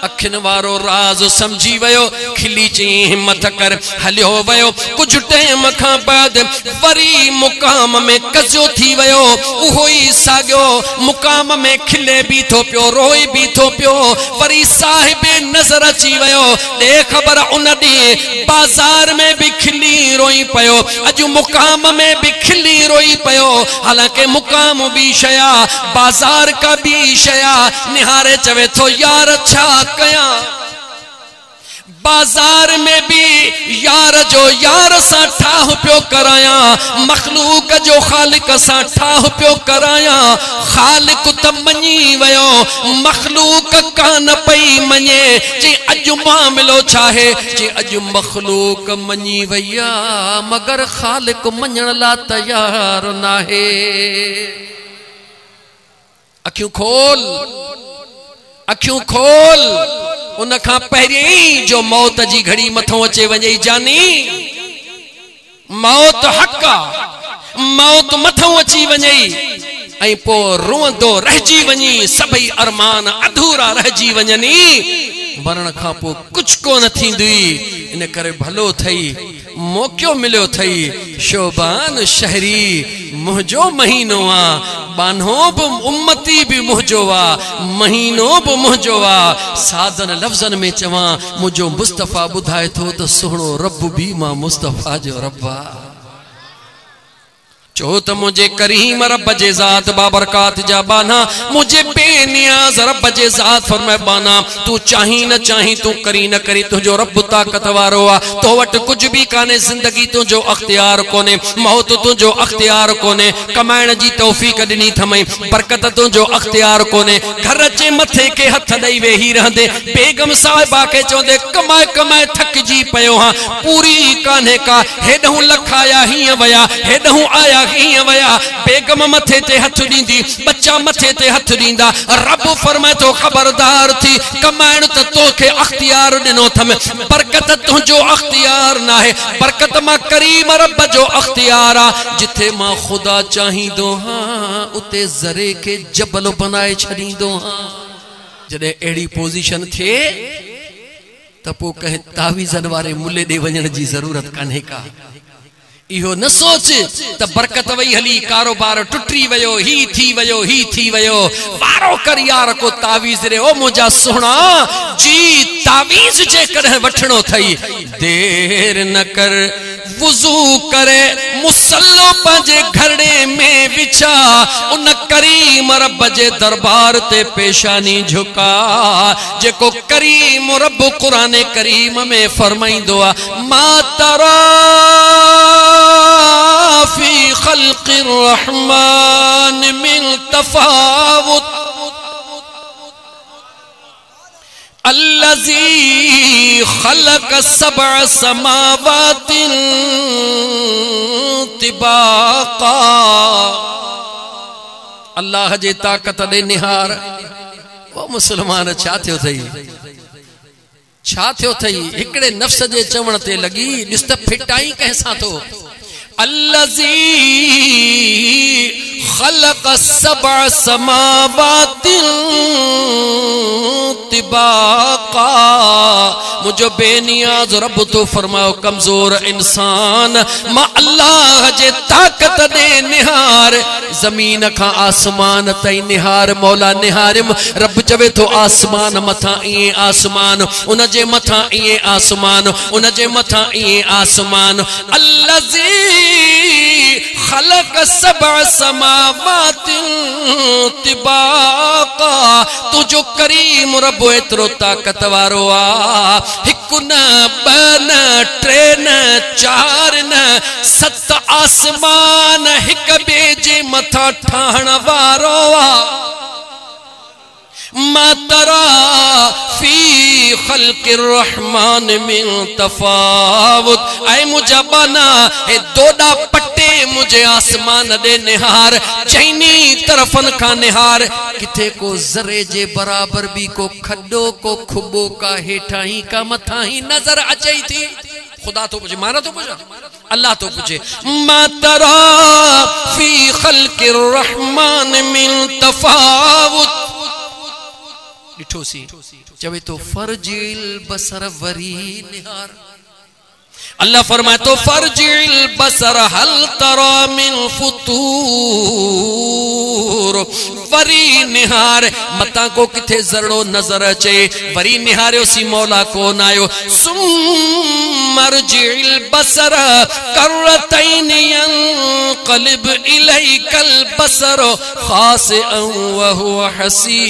S1: अखिन वारो राज समझी वयो खिली ची हिम्मत कर हलियो वयो कुछ टाइम का बाद वरी मुकाम में कजो थी वयो उहो ही सागो मुकाम में खिले भी थो पियो रोई भी थो पियो वरी साहिबे नजर अची वयो दे खबर उन दी बाजार में भी खिली रोई पयो अज मुकाम में भी खिली रोई पयो हालांकि मुकाम भी शया बाजार का भी शया निहारे चवे थो यार छा कया बाजार में भी यार जो यार सा ठाह पियो कराया मखलूक जो खालिक सा ठाह पियो कराया खालिक त मनी वयो मखलूक कान पई मने जे अज मामलो चाहे जे अज मखलूक मनी वया मगर खालिक मञण ला तैयार नाहे अखियूं खोल उनखां पहिरीं जो मौत जी घड़ी मथों अचे वञे जानी मौत हक़ मौत मथों अची वञे ऐं पोइ रुअंदो रहिजी वञी सभई अरमान अधूरा रहिजी वञनि मरण खां पोइ कुछ कोन थींदी इन करे भलो थई मौक़ो मिलियो थई शोबान शहरी मुंहिंजो महीनो आ बानो बि उम्मती भी मुंहिंजो आ महीनो भी मुंहिंजो आ सादन लफ्ज़न में चवां मुंहिंजो मुस्तफ़ा ॿुधाए थो त सुहिणो रब भी मां मुस्तफ़ा जो रब आ चो त मुझे करीम रब जे ज़ात बाबरकात जा बाना मुझे बेनियाज रब जे ज़ात फरमाए बाना तू चाही न चाही तू करी न करी तुझो रब ताकत वारो आ तो वट कुछ भी काने जिंदगी तुझो अख्तियार कोने मौत तुझो अख्तियार कोने कमाइण जी तौफीक दिनी थमई बरकत तुझो अख्तियार कोने घर जे मथे के हथ दई वेही रहंदे बेगम साहिबा के चोंदे कमाए कमाए थक जी पयो हां पूरी काने का हेडहू लखाया ही वया हेडहू आया हिया वया बेगम मथे ते हथ दींदी बच्चा मथे ते हथ दींदा रब फरमाए तो खबरदार थी कमाइण त तोखे अख्तियार दिनो थम बरकत तुझो अख्तियार ना है बरकत मां करीम रब जो अख्तियार आ जिथे मां खुदा चाहिंदो हां उते ज़रे के जबल बनाए छडींदो हां जदे एड़ी पोजीशन थे त पो कहे तावीज़न वारे मुल्ले दे वञण जी जरूरत कान्हे का इहो न सोच त बरकत वई हली कारोबार टुटी वयो ही थी वयो वारो कर यार को तावीज़ रे ओ मुझा सोना जी तावीज़ जे कदे वठणो थई देर न कर वुजू करे मुसल्लो पंजे घरड़े में विछा उन करीम रब जे दरबार ते पेशानी झुका जेको करीम रब कुरान करीम में फरमाइंदो आ मा तरा फी खल्क़िर रहमान मिन तफावुत अल्लज़ी खलक सबअ समावातिन तिबाका अल्लाह जे ताकत दे निहार ओ मुसलमान छा थियो थई हिकड़े नफ्स जे चवण ते लगी ॾिस त फिटाई कैसा तो अल्लज़ी खलक सबअ समावातिन तिबाका मुझो बेनियाज रब तो फरमाओ कमजोर इंसान मां अल्लाह जे ताकत दे निहार जमीन का आसमान तई निहार मौला निहारिम रब चवे तो आसमान मथा इए आसमान उन जे मथा इए आसमान उन जे मथा इए आसमान अल्लज़ी खलक सबअ समावातिन तिबाका तुझो करीम रब एतरो ताकत वारो आ हिकु न ब न टे न चार न सत आसमान हिक बे जे मथा ठाहण वारो आ मा तरा फी खल्क़िर रहमान मिन तफावुत। ऐ मुजबाना ए दोडा पट्टे मुझे आसमान दे निहार, चैनी तरफन का निहार, किथे को जरे जे बराबर भी को खड्डो को खुबो का हेठाई का मथाई नजर अचई थी। खुदा तो पूछे, माना तो पूछा, अल्लाह तो पूछे, मा तरा फी खल्क़िर रहमान मिन तफावुत। डिठो सी चवे तो फर्जिल बसर वरी निहार। अल्लाह फरमाए तो फर्जिल बसर हल तरा मिन फुतूर। वरी निहार मता को किथे जरड़ो नजर अचे, वरी निहारियो सी मौला को नायो। सुम्मरजिल बसर करतैन यंक़लिब इलैकल बसर खासिअन व हुवा हसीर।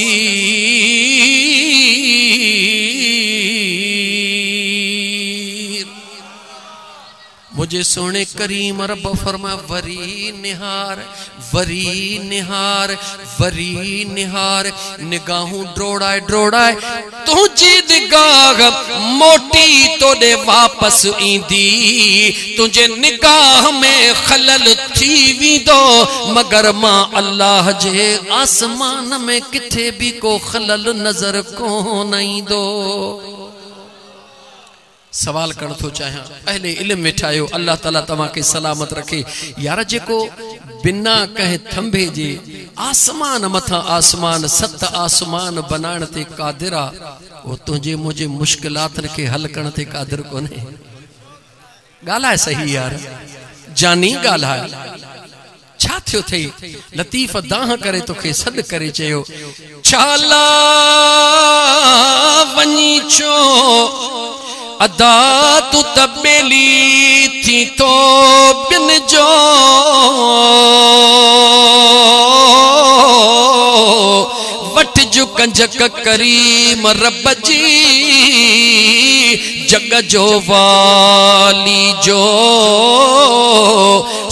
S1: मुझे सोने करीम रब फरमा वरी निहार, वरी निहार, वरी निहार। निगाहूं ड्रोड़ाए ड्रोड़ाए तुझी निगाह मोटी तोड़े वापस ईंदी। तुझे निगाह में खलल थी वींदो, मगर मां अल्लाह जे आसमान में किथे भी को खलल नजर कोन ईंदो। सवाल करण थो चाहियां, अहले इल्म मिठायो, अल्लाह ताला तव्हां खे सलामत रखे। यार जेको बिना कहे थंभे जे आसमान मथा आसमान सत आसमान बनाने ते कादिर आ, वो तुझे मुझे मुश्किलातन के हल करण ते कादिर कोने। गालाए सही यार, जानी गालाए। छा थियो थई? लतीफ दाह करे तोखे सद करे चयो, छाला वनी छो अदा तू तबेली थी तो बिन जो वट जो कंजक करीम रब जी जग जो वाली जो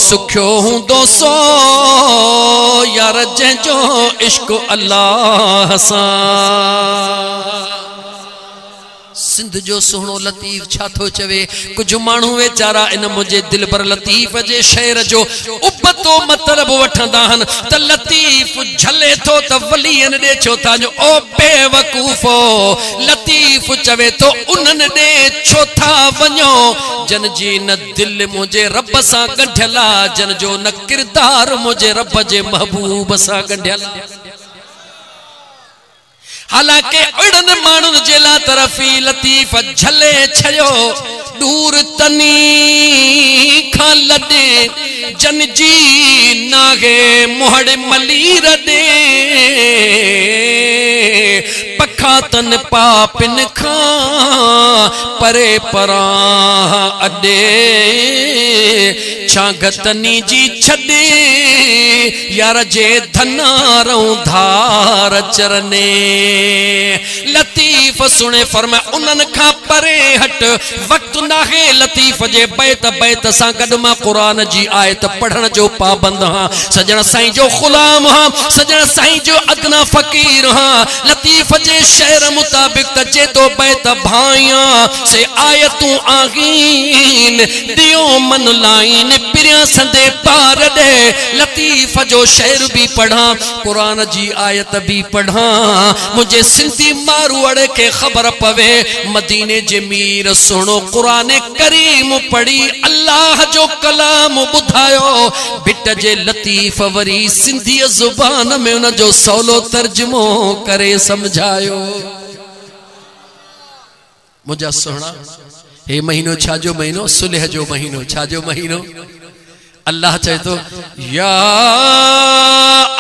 S1: सुख्यो हूं दोसो यार जंहिंजो इश्क अल्लाह सां। सिंध जो सुहणो लतीफ छा थो चवे? कुछ माण्हू वेचारा इन मुझे दिल पर लतीफ जे शेर जो उबतो मतलब वठंदा हन त लतीफ झले थो त वलियन दे छो था जो ओ बेवकूफो। लतीफ चवे तो उन्हनि दे छो था वञो जन जी न दिल मुझे रब सां गंढियल आ, जन जो न किरदार मुझे रब जे महबूब सां गंढियल। हालांकि अड़न माण्हुनि जे ला तरफ़ी लतीफ झले छयो दूर तनी खां लॾे जन जी नागे मुहड़ मलीर दे पखातन पापिन खां परे परां अॾे छागतनी जी छॾे यार जे धनारों धार चरने। लतीफ सुने फरमाए उन्हनि खां परे हट, वक्त नाहे लतीफ जे बैत बैत सां गॾु मां क़ुरान जी आयत पढ़ण जो पाबंद हां। सजण साईं जो ग़ुलाम हां, सजण साईं जो अदना फ़कीर हां। लतीफ जे शेर मुताबिक त जे तो बैत भाइया से आयतूं आगीन दियो मन लाइन पिरिया संदे पार दे। लतीफ जो शेर भी पढ़ा, कुरान जी आयत भी पढ़ा, मुझे सिंधी मारवाड़ के खबर पवे मदीने जे मीर सुनो कुरान करीम पढ़ी अल्लाह जो कलाम बुधायो बिट जे लतीफ वरी सिंधी जुबान में उन जो सौलो तर्जुमो करे समझायो। मुझा सुना हे महीनो छाजो महीनो? सुलह जो महीनो। छाजो महीनो? अल्लाह चाहे तो या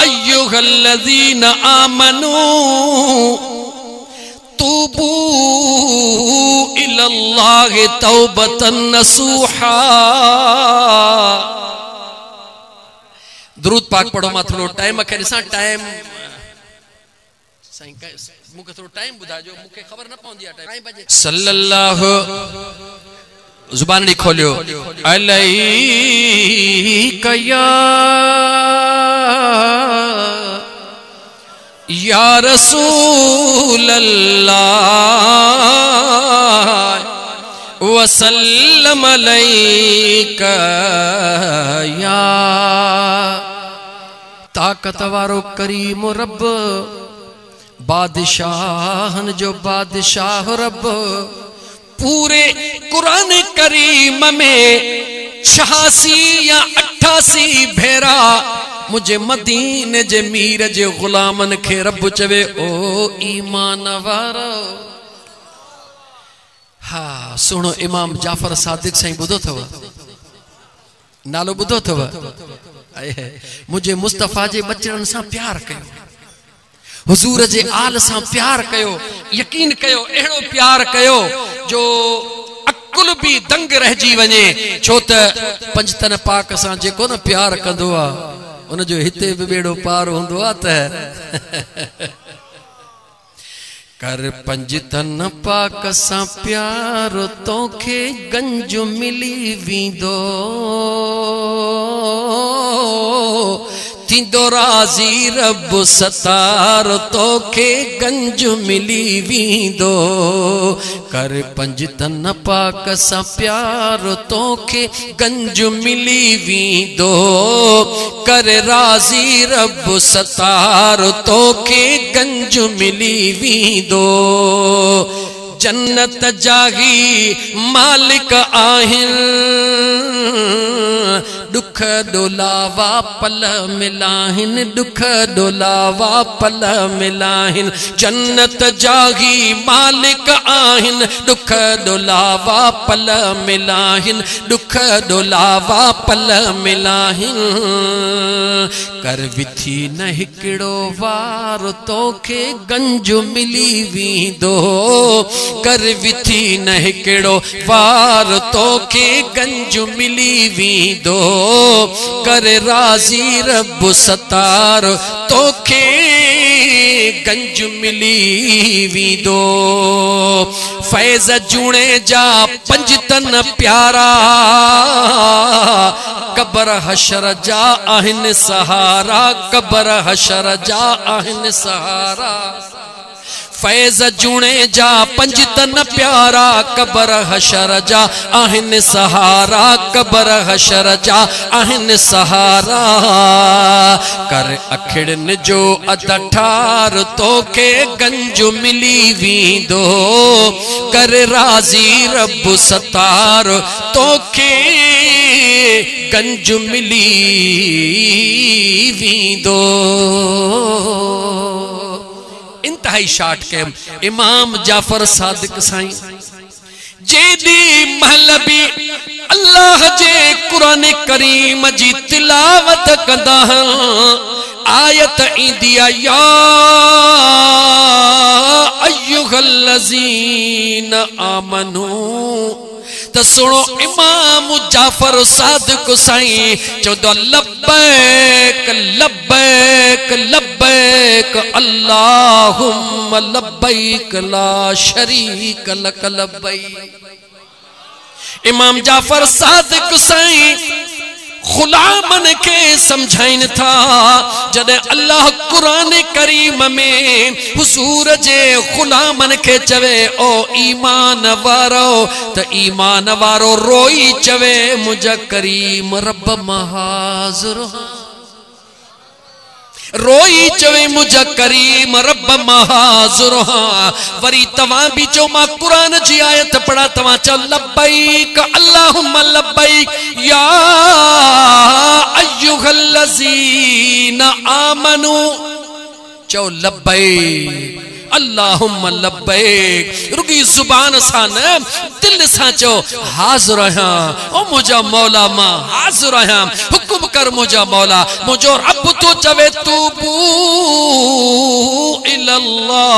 S1: अय्युहल्लज़ीना आमनू तूबू इलल्लाहि तौबतन नसूहा। दुरूद पाक पढ़ो। मां थोड़ो टाइम खे ॾिसां। टाइम साईं मूंखे थोड़ो टाइम ॿुधाइजो, मूंखे ख़बर न पवंदी आहे टाइम बजे। सल्लल्लाहु जुबान ॾी खोलियो अलैका या रसूल अल्लाह वसल्लम अलैका या ताकत वारो करीम रब, बादशाहन जो बादशाह रब, पूरे कुरान करीम में 86 या 88 भेरा मुझे मदीने जे मीर जे गुलामन खे रब चवे ओ ईमान वारो। हाँ सुनो इमाम जाफर सादिक साईं ॿुधो अथव, नालो ॿुधो अथव? मुझे मुस्तफ़ा जे बचड़न सां प्यार कयो, हुजूर जे आल सां प्यार कयो, यकीन कयो अहिड़ो प्यार कयो जो अकुल भी दंग रहिजी वञे। छो त पंजतन पाक सां जेको न प्यार कंदो आहे उन जो हिते भी बेड़ो पार होंदो आ। त कर पंजतन पाक सां प्यार तोखे गंज मिली वींदो, थींदो राज़ी रब सतार तोखे गंज मिली वींदो। कर पंजतन पाक सां प्यार तोखे गंज मिली वींदो, कर राज़ी रब सतार तोखे गंज मिली वींदो। जन्नत जागी मालिक आहिनि, दुख डोलावा पल मिलाहिन, दुख डोलावा पल मिलाहिन। जन्नत जागी मालिक आहिन, दुख डोलावा पल मिलाहिन, दुख डोलावा पल मिलाहिन। कर विथी न हिकिड़ो वार तोखे गंज मिली वींदो, कर विथी न हिकिड़ो वार तोखे गंज मिली वींदो। कर राज़ी रब सतार तोखे गंज मिली वींदो। फैज़ जूणे जा पंजतन प्यारा, कबर हशर जा आहिनि सहारा, कबर हशर जा आहिनि सहारा। फैज़ जूणे जा पंजतन प्यारा, कबर हशर जा आहिनि सहारा, कबर हशर जा आहिनि सहारा। कर अखिड़न जो अद ठार तोखे गंज मिली वींदो, कर राज़ी रब सतार तोखे गंज मिली वींदो। इंतहाई शाट के इमाम जाफर सादिक साईं जेदी महल भी अल्लाह जे कुरान करीम जी तिलावत कंदा आयत ईंदी आ या अय्युहल्लज़ीन आमनू। तो सुनो इमाम जाफर सादिक साईं चौदह लब्बैक लब्बैक लब्बैक अल्लाहुम्मा लब्बैक ला शरीक लक लब्बैक। इमाम जाफर सादिक साईं गुलामन के समझाइन था जदे अल्लाह कुरान करीम में हुजूर जे गुलामन के चवे ओ ईमान वारो, तो ईमान वारो रोई चवे मुझा करीम रब महाज़ुर। रोई चवे मुझा करीम रब महाज़ुर। वरी तवां भी चो मां कुरान जी आयत पढ़ा, तवां चो लब्बैक अल्लाहुम्मा लब्बैक या अय्युहल्लज़ीन आमनू। चो लब्बैक अल्लाहुम्मा लब्बैक। रुकी जुबान सा न दिल सा चो हाज़िर आहियां ओ मुझा मौला, मां हाज़िर आहियां, हुक्म कर मुझा मौला। मुझो रब तो चवे तूबू इलल्लाह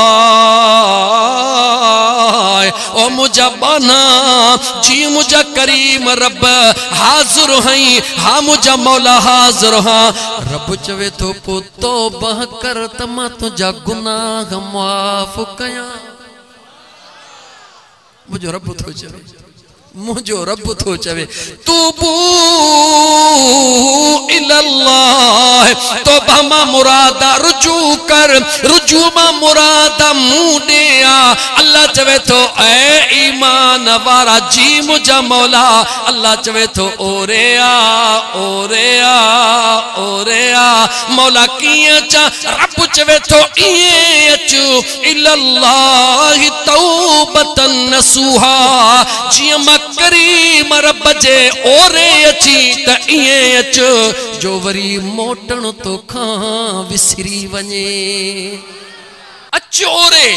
S1: ओ मुझा बाना जी मुझा करीम रब हाज़िर हई, हाँ मुझा मौला हाज़िर हाँ। रब चवे तो पुतो बह कर तमा तुझा गुनाह माफ कया। मुझो रब तो चवे मुझो रब तो चवे तूबू इल्लल्लाह, तो बमा मुरादा रुजू कर, रुजू मा मुरादा मुंडिया। अल्लाह चवे तो ए ईमान वारा जी मुझा मौला, अल्लाह चवे तो ओरे आ ओरे आ ओरे आ। मौला किए चा रब चवे तो इए अचू इल्लल्लाह तौबतन नसूहा, जिया करीम रब जे ओरे अची त इए अच जो वरी मोटण तो खां विसरी वने। अच ओरे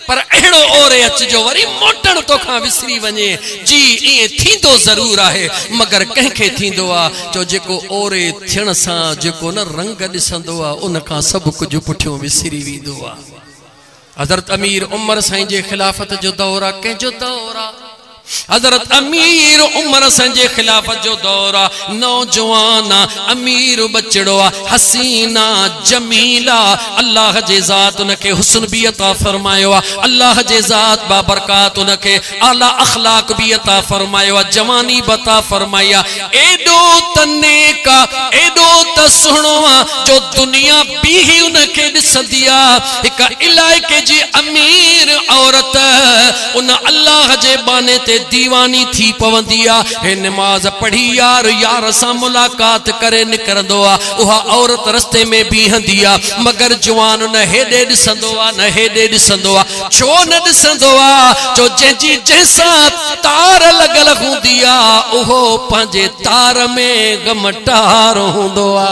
S1: पर अहिड़ो ओरे अच जो वरी मोटण तो खां विसरी वने। जी इए थींदो जरूर आहे, मगर कंहिंखे थींदो आ जो जेको ओरे थियण सां जेको न रंग ॾिसंदो आ उन खां सभु कुझु पुठियों विसरी वेंदो आ। हज़रत अमीर उमर साईं जे खिलाफत जो दौर आहे, कंहिंजो दौर आहे? हजरत अमीर उमर संजे खिलाफत जो दौरा, नौजवान अमीर बचड़ो हसीना जमीला, अल्लाह जे ज़ात उनके हुस्न भी अता फरमायो, अल्लाह जे ज़ात बाबरकात उनके आला अखलाक भी अता फरमायो, जवानी बता फरमाया। एडो तने का एडो त सुनो जो दुनिया भी ही उनके दिसदिया। एक इलाके जी अमीर औरत उन अल्लाह जे बाने ते दीवानी थी पवंदिया। हे नमाज पढ़ी यार यार सा मुलाकात करे निकरंदो आ, उहा औरत रस्ते में बीहंदिया, मगर जवान न हेडे दिसंदो आ न हेडे दिसंदो आ। छो न दिसंदो आ? जो जंहिंजी जैसा तार लगल हुंदिया उहो पंहिंजे तार में गमटार हूंदो आ।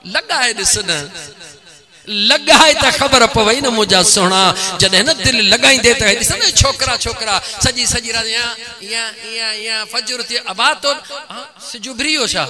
S1: लगाए ॾिसण लगाए त खबर पवई न मुझा सोना, जॾहिं न दिल लगाईंदे त ॾिस न छोकरा छोकरा सजी सजी रात या या या या फजर ते आबाद तो सिजुबरियो छा?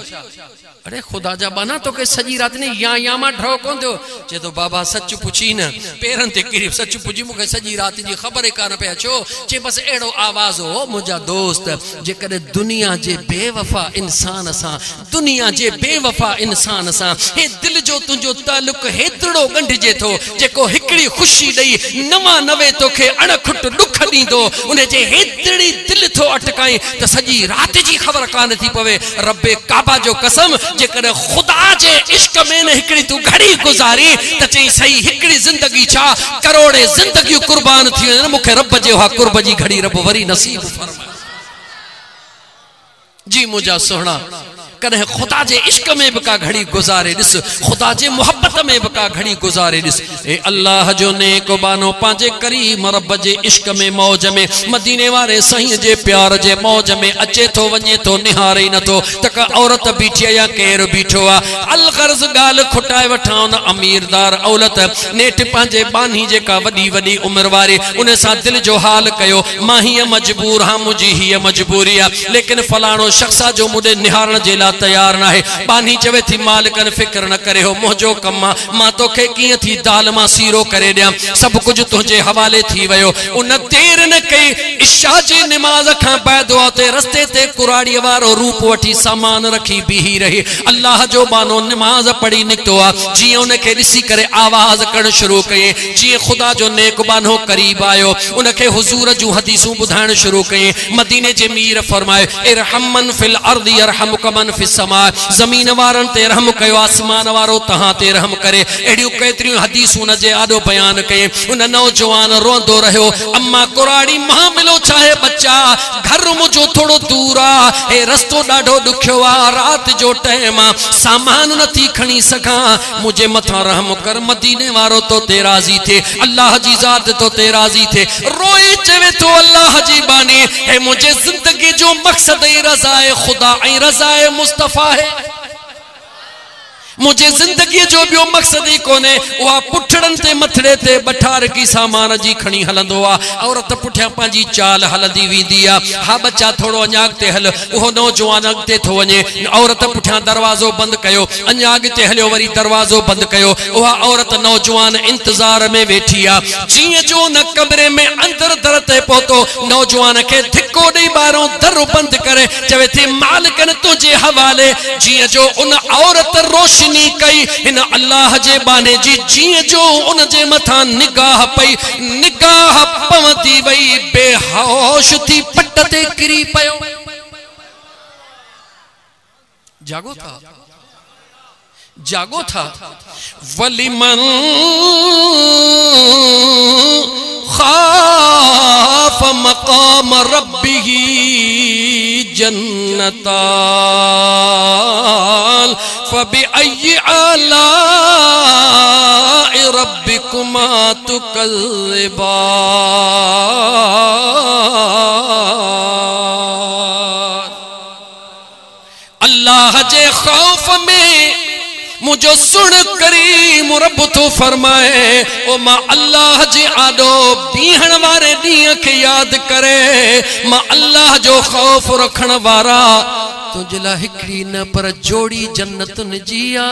S1: अरे खुदा जा बाना तो के सजी रात ने या मा ढो कोन दो जे तो बाबा सच पुछी न पेरन ते किरी सच पुछी मुके सजी रात जी खबर कान पे अचो जे बस एड़ो आवाज हो मुझा दोस्त। जे कदे दुनिया जे बेवफा इंसान सा, दुनिया जे बेवफा इंसान सा हे दिल जो तुंजो ताल्लुक हेतड़ो गंढिजे थो, जेको हिकड़ी खुशी दई नवा नवे तोखे अणखुट दुख दींदो, उन जे हेतड़ी दिल थो अटकाई त सजी रात जी खबर कान थी पवे। रब्बे काबा जो कसम, जेकर खुदा जे इश्क में न हिकड़ी तू घड़ी गुजारी त चई सही हिकड़ी जिंदगी छा करोड़े जिंदगी कुर्बान थी वञन, मुखे रब जे हा कुर्ब जी घड़ी रब वरी नसीब फरमाए। जी मुझा सोहणा कदे खुदा जे इश्क में भी का घड़ी गुजारे दिस, खुदा जे मोहब्बत में भी का घड़ी गुजारे दिस। ए अल्लाह जो नेक बानो पांजे करीम रब जे इश्क में मौज में मदीने वाले सही जे प्यार जे मौज में अचे तो वने तो निहारे न तो तक औरत बीठी या केर बीठो आ। अल गर्ज गाल खुटाए वठाओ न अमीरदार औलत नेट पांजे बानी जे का वडी वडी उम्र वारे उन सा दिल जो हाल कयो, मां ही मजबूर हां मुजी ही मजबूरी आ, लेकिन फलाणो शख्सा जो मुडे निहारण जे ला तैयार ना है। बानी चवे थी मालिकन फिक्र न करे हो मुझो कमा, मां तोखे किए थी दाल मां सीरो करे दिया, सब कुछ तुझे हवाले थी वयो। उन देर न कई इशा जी नमाज खां बाद ते रस्ते ते कुराड़ी वारो रूप वठी सामान रखी बीही रही। अल्लाह जो बानो नमाज पढ़ी निकतो आ, जी उनके दिसी करे आवाज करण शुरू कई, जी खुदा जो नेक बानो करीब आयो, उनके हुजूर जो हदीसों बुधाण शुरू कई। मदीने जे मीर फरमाए इरहमन फिल अर्दी यरहमुक मन फिस समा, जमीन वारन ते रहम कयो, आसमान वारो तहां ते रहम करे। एडियो केतरियूं हदीसूं न जे आडो बयान कए। उन नौजवान रोंदो रहो, अम्मा कुराड़ी मां मिलो चाहे बच्चा, घर मुझो थोड़ो दूर आ, ए रस्तो डाढो दुखियो आ, रात जो टाइम आ, सामान नथी खणी सका, मुझे मथा रहम कर। मदीने वारो तो ते राजी थे, अल्लाह जी जात तो ते राजी थे। रोए चवे तो अल्लाह जी बानी है मुझे जिंदगी जो मकसद है रज़ाए खुदा ऐ रज़ाए मुस्तफा है, मुझे जिंदगी जो बियो मकसद ही कोने वह पुठड़न ते मथड़े ते बठार की सामान जी खणी हलंदो आ। औरत पुठिया पांजी चाल हलंदी वींदी आ, हा बच्चा थोड़ो अञा अॻिते हल, उहो नौजवान अॻिते थो वञे। औरत पुठिया दरवाजो बंद कयो, अञा अॻिते हलियो, वरी दरवाजो बंद कयो। उहा औरत नौजवान इंतजार में वेठी आ। जीअं जो न कमरे में अंदर दर ते पहुतो, नौजवान के धिक्को ॾेई ॿाहिरों दर बंद करे चवे थी मालिकन तुझे हवाले। जीअं जो उन औरत रोश रोशनी कई इन अल्लाह जे बाने जी जीअं जो उन जे मथा निगाह पई निगाह पवंदी वई बेहोश थी पट ते किरी पयो जागो था वलिमन खाफ मकाम रब्बिही जन्नतान फबिअय्यि आलाइ रब्बिकुमा तुकज़्ज़िबान। अल्लाह जे खौफ में मुझो सुन करीम रब तो फरमाए ओ मां अल्लाह जे आडो बीहण वारे ॾींहं खे याद करे मां अल्लाह जो खौफ रखण वारा तुझे ला हिकड़ी न पर जोड़ी जन्नतुन जिया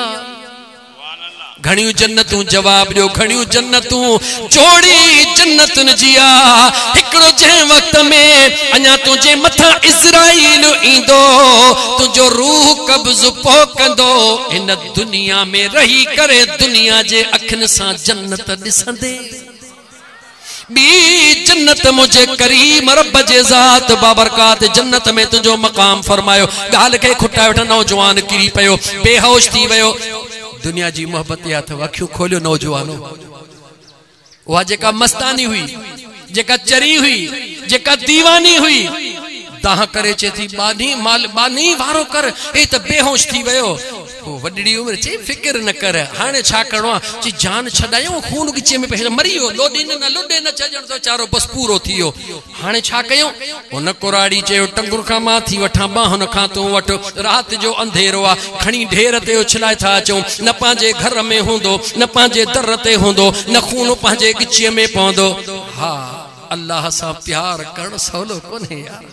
S1: घणियूं जन्नतूं जवाब ॾियो घणियूं जन्नतूं जोड़ी जन्नतुन जिया हिकड़ो जंहिं वक्त में अञा तुझे मथा इज़राइल ईंदो तुझो रूह कब्ज़ पोकंदो इन दुनिया में रही करे दुनिया जे अखिन सां जन्नत ॾिसंदे बी जन्नत मुझे करीम रब जे ज़ात बाबरकात जन्नत में तुझो मकाम फरमायो। गाल के खुटा वेठा नौजवान किरी पयो बेहोश थी वयो दुनिया जी मोहब्बत या अथव अखियूं खोलियो नौजवानो वहा जेका मस्तानी हुई जेका चरी हुई जेका दीवानी हुई दाह करे चे थी बानी माल बानी वारो कर ए त बेहोश थी वयो वडड़ी उम्र चे फिक्र न कर हाने छा करणो ची जान छडायो खून गिचे में पहले मरियो लोडी न लुडे न छजण तो चारो बस पूरो थियो हाने छा कयो उन कुराड़ी चे टंगुर का मा थी वठा बाहन का तो वठ रात जो अंधेरो आ खणी ढेर ते उछलाए था चो न पांजे घर में होंदो न पांजे दर ते होंदो न खून पांजे गिचे में पौंदो। हां अल्लाह सा प्यार करण सवलो कोने यार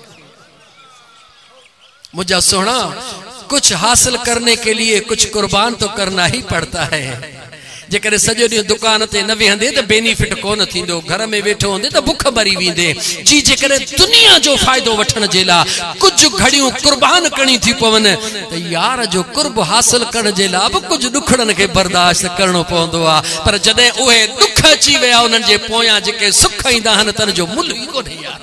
S1: मुझा सोना कुछ हासिल करने के लिए कुछ कुर्बान तो करना ही पड़ता है जेकर सजो दी दुकान ते न वेहंदे तो बेनिफिट कोन थींदो घर में वेठो होंदे तो भूख मरी वेंदे जी जेकर दुनिया जो फायदो वठण जे ला कुछ घड़ियों कुर्बान करनी थी पवन तो यार जो कुर्ब हासिल करण जे ला कुछ दुखड़न के बर्दाश्त करनो पवंदो आ पर जदे ओहे दुख अची वया उनन जे पोया जेके सुख ईंदा हन तन जो मुल ई कोने यार।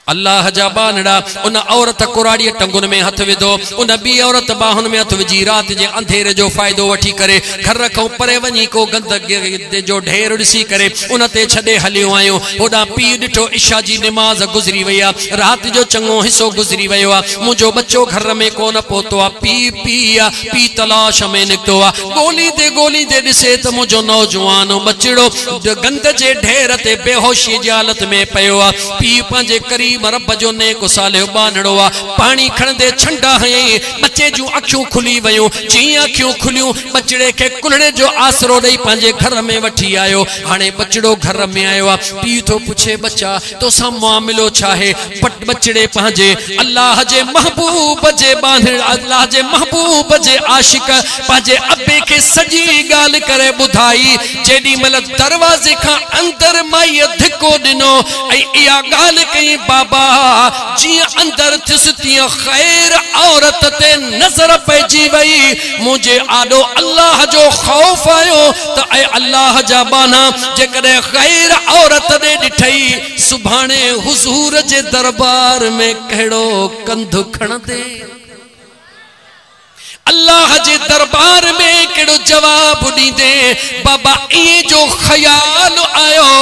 S1: अल्लाह जा बानड़ा उन औरत कुराड़ी टंगुन में हथ विधो उन बी औरत बाहुन में हथ विझी रात जे अंधेरे जो फायदो वठी करे घर खां परे वञी को गंदगी जो ढेर ॾिसी करे उन ते छॾे हलियो आयो होॾां पी ॾिठो इशा जी निमाज़ गुज़री वई आहे रात जो चङो हिसो गुज़री वियो आहे मुंहिंजो बच्चो घर में कोन पहुतो आहे पी तलाश में निकितो आहे गोली दे ॾिसे त मुंहिंजो नौजवान बचिड़ो गंद जे ढेर ते बेहोशी जी हालत में पियो आहे पी पंहिंजे करीब रब जो नेको सालियो बानड़ो आ पानी खणदे छंडा हयई बच्चे जूं अखियूं खुली वयूं जी अखियूं खुलियूं बचड़े के कुलड़े जो आसरो दई पांजे घर में वठी आयो हाने बचड़ो घर में आयो आ पी तो पूछे बच्चा तो सा मामलो छाहे बचड़े पांजे अल्लाह जे महबूब जे बानड़ अल्लाह जे महबूब जे आशिक पांजे अब्बे के सजी गाल करे बुधाई जेडी मल दरवाजे का अंदर माई धिको दिनो ए या गाल कई बाबा जी अंदर थिस तिया खैर औरत ते नजर पइजी वई मुझे आडो अल्लाह जो खौफ आयो तो ए अल्लाह जा बाना जेकरे खैर औरत ने दिठई सुभाणे हुजूर जे दरबार में कहिड़ो कंध खणदे अल्लाह जे दरबार में कहिड़ो जवाब दींदे बाबा ये जो ख्याल आयो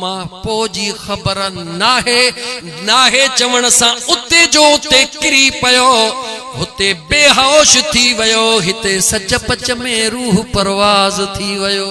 S1: मां पोजी खबर नाहे चवण सा उते जो उते किरी पयो हुते बेहोश थी वयो हिते सच पच में रूह परवाज थी वयो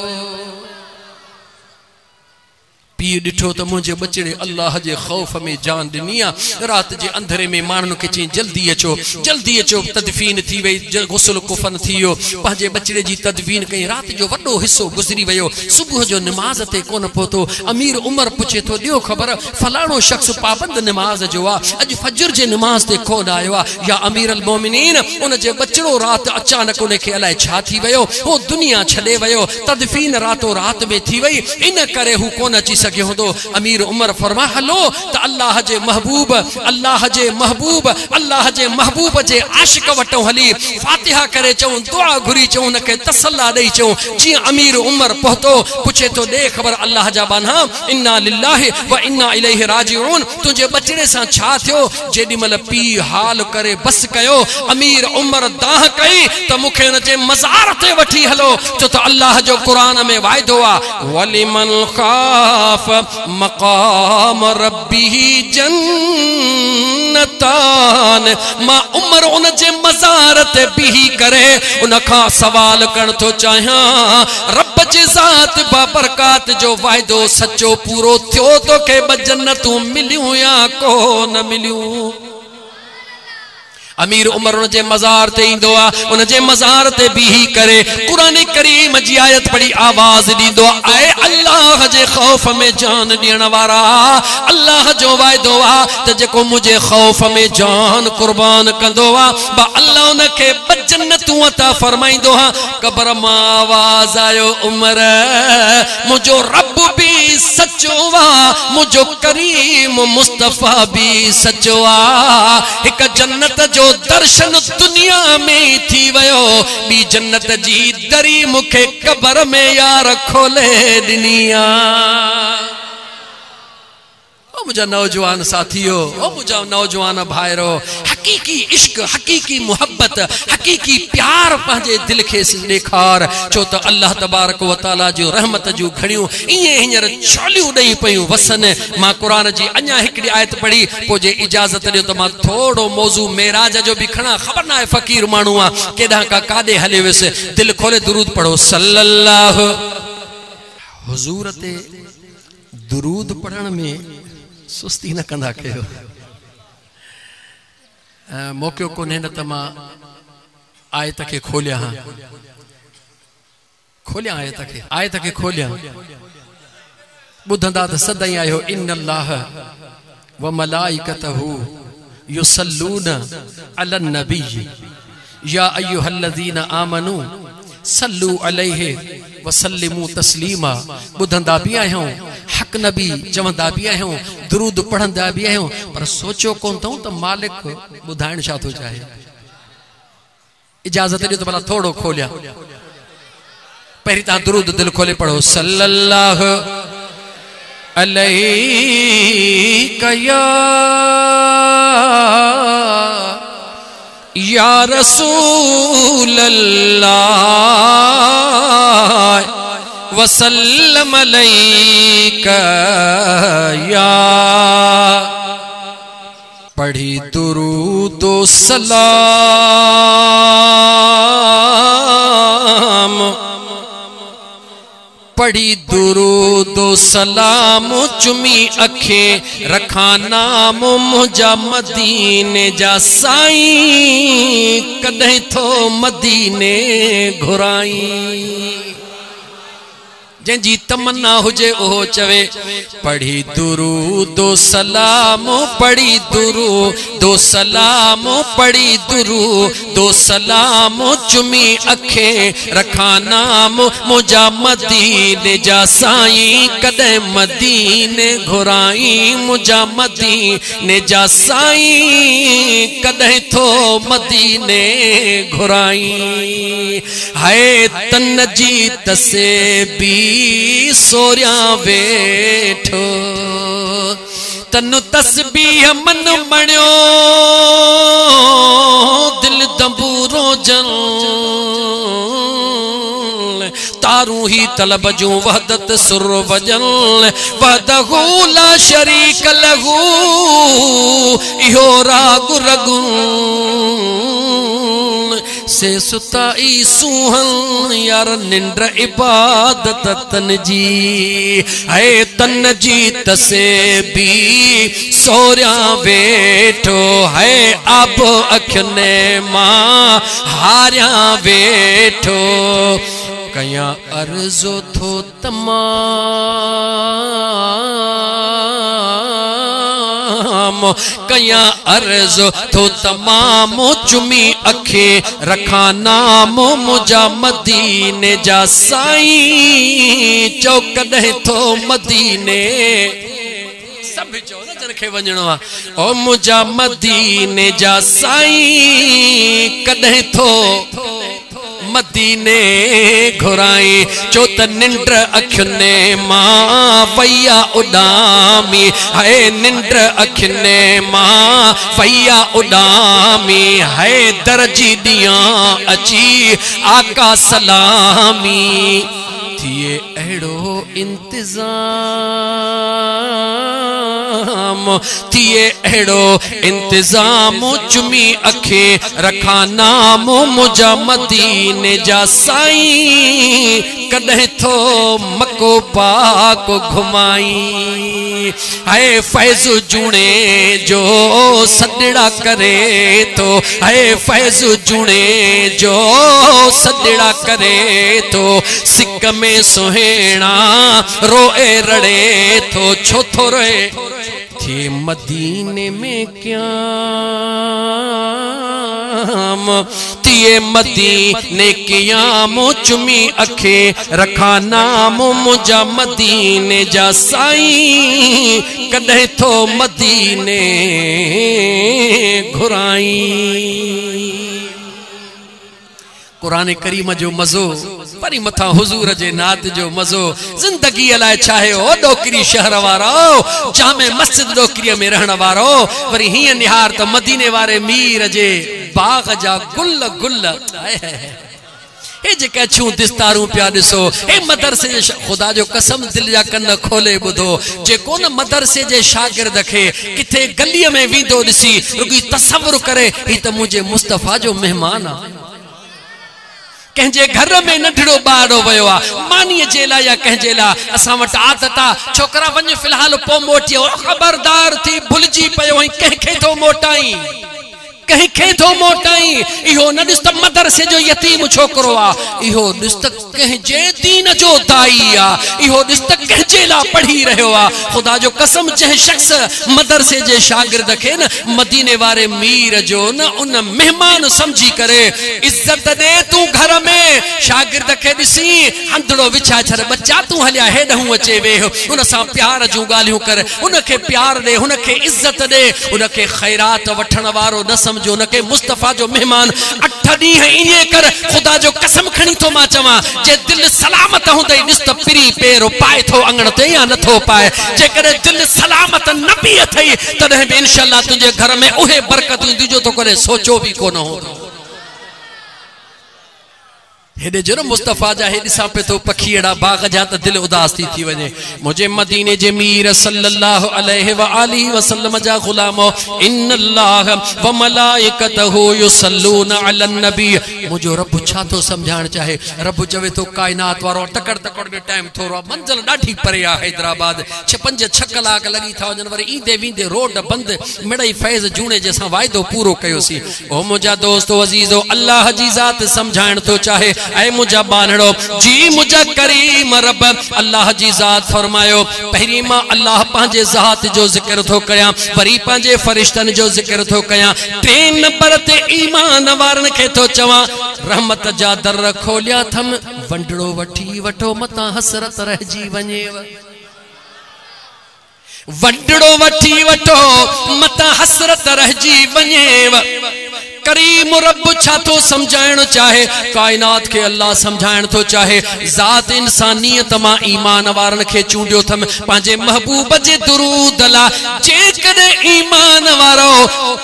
S1: पी डिठो तो मुझे बचड़े अल्लाह जे खौफ में जान दिनिया रात जे अंधेरे में मानन के ची जल्दी अचो तदफीन थी वई गुस्ल कुफन थियो पांजे बचड़े जी तदफीन कई रात जो वडो हिस्सो गुजरी वयो सुबह जो नमाज ते कोन पहुतो अमीर उमर पूछे तो दियो खबर फलाणो शख्स पाबंद नमाज जो आ अज फजर जे नमाज ते कोन आयो आ या अमीर अल मोमिनीन उन जे बचड़ो रात अचानक उन के अलाए छा थी वयो ओ दुनिया छडे वयो तदफीन रातो रात में थी वई इन करे हु कोन अची सके होंदो अमीर उमर फरमा हलो त अल्लाह जे महबूब अल्लाह जे महबूब अल्लाह जे महबूब जे आशिक वटो हली फातिहा करे चऊं दुआ घुरी चऊं उनके तसल्ला दई चऊं जी अमीर उमर पहुतो पुछे तो दे खबर अल्लाह जा बाना इन्ना लिल्लाहि व इन्ना इलैहि राजिऊन तुझे बचड़े सा छा थियो जेडी मल पी हाल करे बस कयो अमीर उमर दाह कई तो मुखे न जे मज़ार ते वठी हलो जो तो अल्लाह जो कुरान में वायदो आ वलिमन खाफ मकाम रब्बिही जन्नतान मां उमर उन जे मज़ार ते बिही करे उन खा सवाल करण तो चाहिया रब जे ज़ात बाबरकात जो वायदो सच्चो पूरो थियो तो के ब जन्नतूं मिलियूं या को न मिलियूं अमीर उमर उन जे मज़ार ते इंदो आ उन जे मज़ार ते बिही करे कुरान करीम जी आयत पढ़ी आवाज दींदो आए अल्लाह जे खौफ में जान दियण वारा अल्लाह जो वायदो आ त जेको मुझे खौफ में जान कुर्बान कंदो आ बा अल्लाह उनके जन्नतूं अता फरमाइंदो हा कब्र मां आवाज आयो उमर मुझो रब भी सच्चो आ मुझो करीम मुस्तफा भी सच्चो आ एक जन्नत जो दर्शन दुनिया में थी वयो बी जन्नत जी दरी मुखे कब्र में यार खोले दिनिया ओ मुझा नौजवान साथियों ओ मुझा नौजवान भाईरो हकीकी इश्क हकीकी मोहब्बत हकीकी प्यार पंहिंजे दिल के ॾेखार छो त अल्लाह तबारक व तआला जो रहमत जो घड़ियों इए हींअर छोलियूं ॾेई पयूं वसन मां कुरान जी अञा हिकड़ी आयत पढ़ी पो जे इजाजत ॾियो त मां थोड़ो मौजू मेराज जो भी खणा खबर ना है फकीर माण्हू आ केॾां का काॾे हले वियुसि दिल खोले दुरूद पढ़ो सल्लल्लाहु हुजूर ते दुरूद पढ़ण में सुस्ती न कंदा कयो मौक़ो कोन्हे न त मां आयत के खोलिया हाँ खोलिया आयत के खोलिया ॿुधंदा त सदाई आयो इन्नल्लाह व मलाइकतहु युसल्लूना अलन नबी या अय्युहल्लज़ीना आमनू सल्लू अलैहि वसल्लिमू तस्लीमा ॿुधंदा भी आहियूं हक नबी चवंदा भी आहियूं दुरूद पढ़ंदा भी आहियूं पर सोचो कोन थऊं त मालिक ॿुधाइण छा थो चाहे इजाजत ॾियो त भला थोड़ो खोलिया पहिरीं तव्हां दुरूद दिल खोले पढ़ो सल्लल्लाहु अलैका या रसूल अल्लाह वसल्लम अलैका या पढ़ी दुरूद सलाम पढ़ी दुरूद सलाम चुमी अखे रखा नाम मुझा मदीने जा साईं कदे थो मदीने घुराई जंहिंजी तमन्ना हुजे ओहो चवे पढ़ी दुरूद सलाम पढ़ी दुरूद सलाम पढ़ी दुरूद सलाम चुमी अखे रखा नाम मुझा मदीने जा साईं कदे मदीने घुराई मुझा मदीने जा साईं कदे थो मदीने घुराई हाय तन जी तसे भी सोरिया वेठो तनु तस्बीह मन मणियो दिल दंबूरो जल तारू ही तलब जो वहदत सुर वजल वहदहू ला शरीक लहू इहो राग रगू से सुताई सुहन यार निंद्र इबादत तन जी है तन जी तसे भी सोरिया वेठो है अब अखने मां हारिया वेठो कया अर्जो थो तमाम कया अर्ज तो तमाम चुमी अखे रखा नाम मुझा मदीने जा साईं चौकदे तो मदीने सब चो न जन वञणो आ ओ मुझा मदीने जा साईं कदे थो मदीने घुराई चो त निंड अखियुनि मां पैया उडामी है निंड अखियुनि मां पैया उडामी है दर्जी दिया अची आका सलामी थिए अहिड़ो इंतजाम थिए अहिड़ो इंतजाम चुमी अखे रखा नाम मुझा मदीने जा साईं कदे थो मको पाक घुमाई है फैज़ जुणे जो सदड़ा करे तो है फैज़ जुणे जो सदड़ा करे तो सिक में सुहेणा रोए रड़े तो छो थो रोए थे मदीने में क्या तिए मदीने कियाम चुमी अखे रखा नाम मुझा मदीने जा साईं कदे थो मदीने घुराई कुरान करीम जो मज़ो परी मथा हुजूर जे नात जो मज़ो जिंदगी अलाए चाहे ओ डोकरी शहर वारो जामे मस्जिद डोकरी में रहण वारो वरी हिय निहार तो मदीने वारे मीर जे बाग जा गुल गुल हे जेका छू दिस्तारू पिया दिसो हे मदरसे जे खुदा जो कसम दिल जा कन खोले बुधो जे कोन मदरसे जे शागिर्द खे किथे गली में वींदो दिसी रुगी तसव्वुर करे ही त मुझे मुस्तफा जो मेहमान आ कहजे घर में नंढड़ो बारो वयो आ मानी जेला या कहजेला असा वट आदत आ छोकरा वञ फिलहाल पो मोटी खबरदार थी भुलजी पयो है कह तो मोटाई कहीं खे थो मोटाई इहो न दिस त मदरसे जो यतीम छोकरो आ इहो दिस त कह जे दीन जो दाई आ इहो दिस त कह जेला पढ़ी रहो आ खुदा जो कसम जे शख्स मदरसे जे शागिर्द के न मदीने वाले मीर जो न उन मेहमान समझी करे इज्जत दे तू घर में शागिर्द के दिसी हंधड़ो विछा छर बच्चा तू हलिया हेडहू अचे वे उन सा प्यार जो गालियों कर उनके प्यार दे उनके इज्जत दे उनके खैरात वठण वारो न जो न के मुस्तफा जो मेहमान 8 डी है इने कर खुदा जो कसम खणी तो मा चवा जे दिल सलामत होंदे निस्त पिरी पेरो पाए थो अंगण ते या न थो पाए जे करे दिल सलामत न पी थई तदे भी इंशाअल्लाह तुझे घर में ओहे बरकत दी जो तो करे सोचो भी को न हो हेडे जो मुस्तफा जा हे दिसा पे तो पखीड़ा बाग जा त दिल उदास थी वने मुझे मदीने जे मीर सल्लल्लाहु अलैहि व आलिहि वसल्लम जा गुलामो इन्नल्लाह व मलाइकतहु युसल्लूना अलन नबी मुझो रब छा तो समझाण चाहे रब चवे तो कायनात वारो तकड़ तकड़ में टाइम थोरो मंजिल डाठी परे आ हैदराबाद 5-6 कलाक लगी था वजन वरी ईंदे वींदे रोड बंद मिड़ई फैज जूणे जैसा वायदो पूरो कयोसी ओ मुझा दोस्तो अजीजो अल्लाह जी जात समझाण तो चाहे ऐ मुझा बानड़ो जी मुझा करीम रब अल्लाह जी जात फरमायो पहरी मां अल्लाह पांजे जात जो जिक्र थो कया वरी पांजे फरिश्तन जो जिक्र थो कया 3 नंबर ते ईमान वारन के तो चवा रहमत जा दर खोलिया थम वंडड़ो वठी वठो मता हसरत रह जी वनेव वंडड़ो वठी वठो मता हसरत रह जी वनेव करीम रब छा तो समझाइण चाहे कायनात के अल्लाह समझाइण तो चाहे जात इंसानियत मां ईमान वारन के चूंडियो थम पांजे महबूब जे दुरूद ला जे कदे ईमान वारो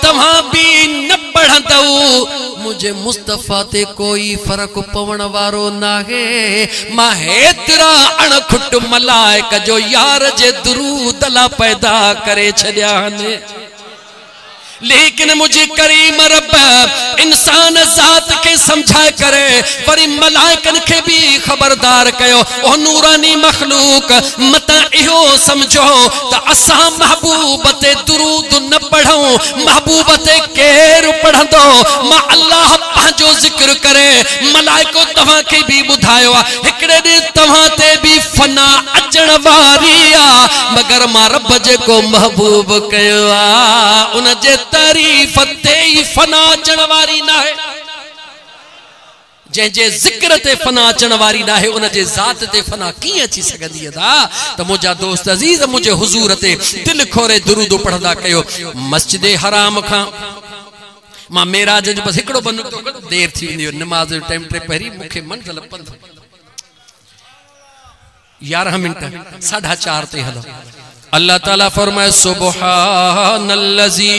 S1: तवा भी न पढ़ंदऊ मुझे मुस्तफा ते कोई फर्क पवण वारो नाहे मां हेतरा अणखुट मलाइक जो यार जे दुरूद ला पैदा करे छड्या ने लेकिन मुझे करीम रब इंसान जात के समझाए करे वरी मलाइकन के भी खबरदार कयो ओ नूरानी मखलूक मता इहो समझो त असा महबूब ते दुरूद न पढ़ो महबूब ते केर पढ़ंदो मां अल्लाह पांजो जिक्र करे मलाइको तवा के भी बुधायो एकड़े दे तवा ते भी फना अचण वारी आ मगर मां रब जे को महबूब कयो आ उन जे तारीफ ते ही फना अचण वारी ना है जे जिक्र ते फना अचण वारी ना है उन जे जात ते फना की अची सकदी था तो मुझा दोस्त अजीज मुझे हुजूर ते दिल खोरे दुरूद पढ़दा कयो मस्जिद हराम खां मां मेराज जो बस एकड़ो बन तो देर थी वेंदी नमाज जो टाइम ते पहिरी मुखे मंजिल पंध 11 मिनट 4:30 ते हलो अल्लाह ताला फरमाए सुबहानल्लज़ी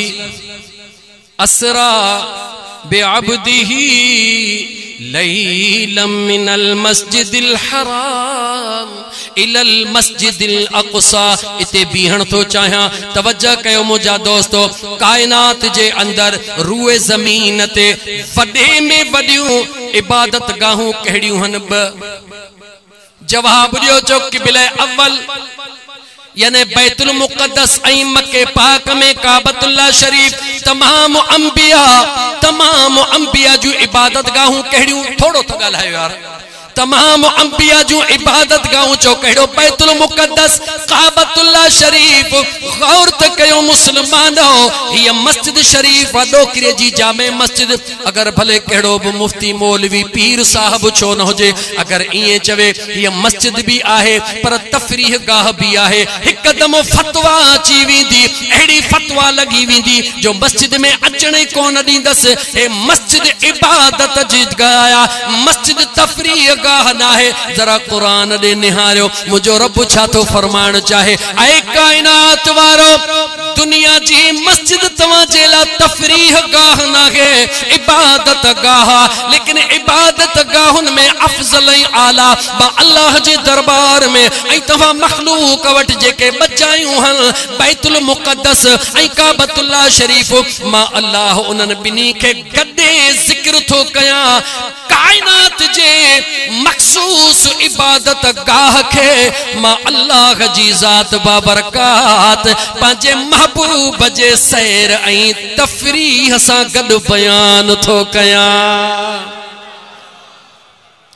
S1: असरा बिअब्दिही लैलम मिनल मस्जिदिल हराम इलल मस्जिदिल अक़सा इते बीहण तो चाहा तवज्जो कयो मुझा दोस्तों कायनात जे अंदर रूए जमीन ते वडे में वडियूं इबादत गाहूं कहिड़ियूं हन जवाब दियो जो क़िबला अव्वल यानी बैतुल मुक़द्दस ऐं मक्के पाक में काबतुल्लाह शरीफ तमाम अंबिया जो इबादत गाहूं कहिड़ियूं थोड़ो तो ॻाल्हायो यार तमाम अंबिया जो इबादत गाहूं चो कहिड़ो बैतुल मुक़द्दस काबतुल्लाह शरीफ गौर त कयो मुसलमानो ये मस्जिद शरीफ डोकरे जी जामे मस्जिद अगर भले कहिड़ो भी मुफ्ती मौलवी पीर साहब छो न हुजे अगर इए चवे ये मस्जिद भी आहे पर तफरीह गाह भी आहे हिकदम फतवा अची वेंदी एड़ी फतवा लगी वेंदी जो मस्जिद में अचण कोन दींदस हे मस्जिद इबादत जी गाया मस्जिद तफरीह गाह ना है जरा कुरान दे निहारियो मुझो रब छा तो फरमान चाहे ऐ कायनात वारो दुनिया जी मस्जिद तवा जेला तफरीह गाह ना है इबादत गाह लेकिन इबादत गाहुन में अफजल आला बा अल्लाह जे दरबार में ऐ तवा मखलूक वट जेके बचायूं हन बैतुल मुक़द्दस ऐ काबतुल्लाह शरीफ मां अल्लाह उनन बिनी के गड्डे जिक्र थो कया कायनात जे मखसूस इबादत गाह के मां अल्लाह जी जात बाबरकात पांजे महबूब जे सैर ऐं तफरीह सां गॾु बयान थो कया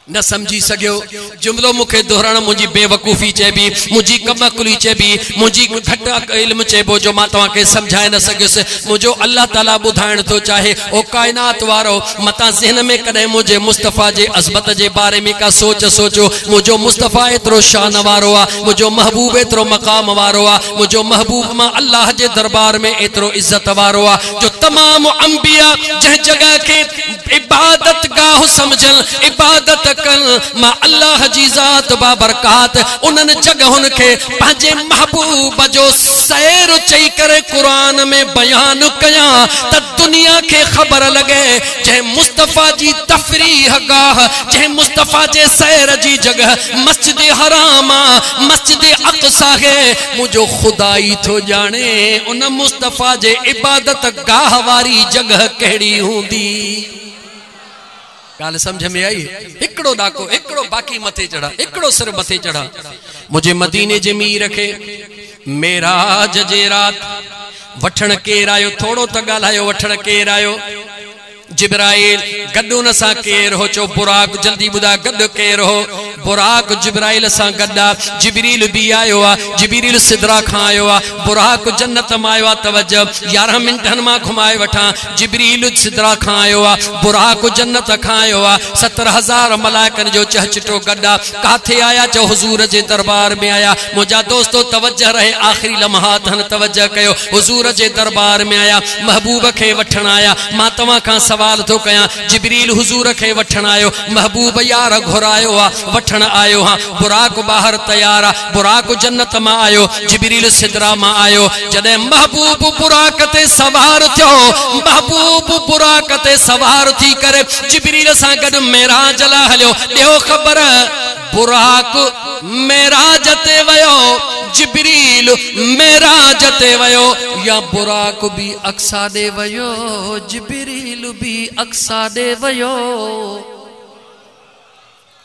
S1: न समझी सकियो जुमलो मुखे दोहराना मुझी बेवकूफी चेबी मुझी कमकुली चेबी मुझी घट इल्म चेबो जो मां तवा के समझाए न सकियुस मुझो अल्लाह ताला बुधाइण तो चाहे ओ कायनात वारो मता ज़हन में कदे मुझे मुस्तफा जे अज़मत जे बारे में का सोच सोचो मुझो मुस्तफा एतरो शान वारो आ मुझो महबूब एतरो मकाम वारो आ मुझो महबूब मां अल्लाह जे दरबार में एतरो इज्जत वारो आ जो तमाम अंबिया जह जगह के इबादत गाह समझल इबादत कल मां अल्लाह जी जात बाबरकात उनन जगहुन के पांजे महबूब जो सैर चई करे कुरान में बयान कया त दुनिया के खबर लगे जे मुस्तफा जी तफरीह गाह जे मुस्तफा जे सैर जी जगह मस्जिद हराम मस्जिद अक़सा है मुझो खुदाई थो जाने उन मुस्तफा जे इबादत गाह वारी जगह केड़ी हुंदी गाल समझ में आई एकड़ो डाको एकड़ो बाकी मथे चढ़ा एकड़ो सिर मथे चढ़ा मुझे मदीने जे मीर के मेराज जे रात वठण केर आयो थोड़ो त गालायो वठण केर आयो जिब्राइल गड्डू न सा केर हो चो बुराक जल्दी बुदा गड्ड केर हो बुराक जिब्राइल सा गड्डा जिब्रील भी आयो आ जिब्रील सिदरा खां आयो आ बुराक जन्नत में आयो आ तवज्जो 11 मिनटन में घुमाए वठा जिब्रील सिदरा खां आयो आ बुराक जन्नत खां आयो आ 70,000 मलाइकन जो चहचटो गड्डा काथे आया चो हुजूर जे दरबार में आया मुझा दोस्तों तवज्जो रहे आखिरी लम्हात हन तवज्जो कयो हुजूर जे दरबार में आया महबूब के वठण आया मां तवा का सवाल तो कया जिब्रील हुजूर के वठण आयो महबूब यार घुरायो आ वठण आयो हां बुराक बाहर तैयार आ बुराक जन्नत में आयो जिब्रील सिदरा में आयो जदे महबूब बुराक ते सवार थियो महबूब बुराक ते सवार थी करे जिब्रील सा गड मेराज ला हलियो देओ खबर बुराक मेराज ते वयो जिब्रील मेराज ते वयो या बुराक भी अक्सा दे वयो जिब्रील भी अक्सा दे वयो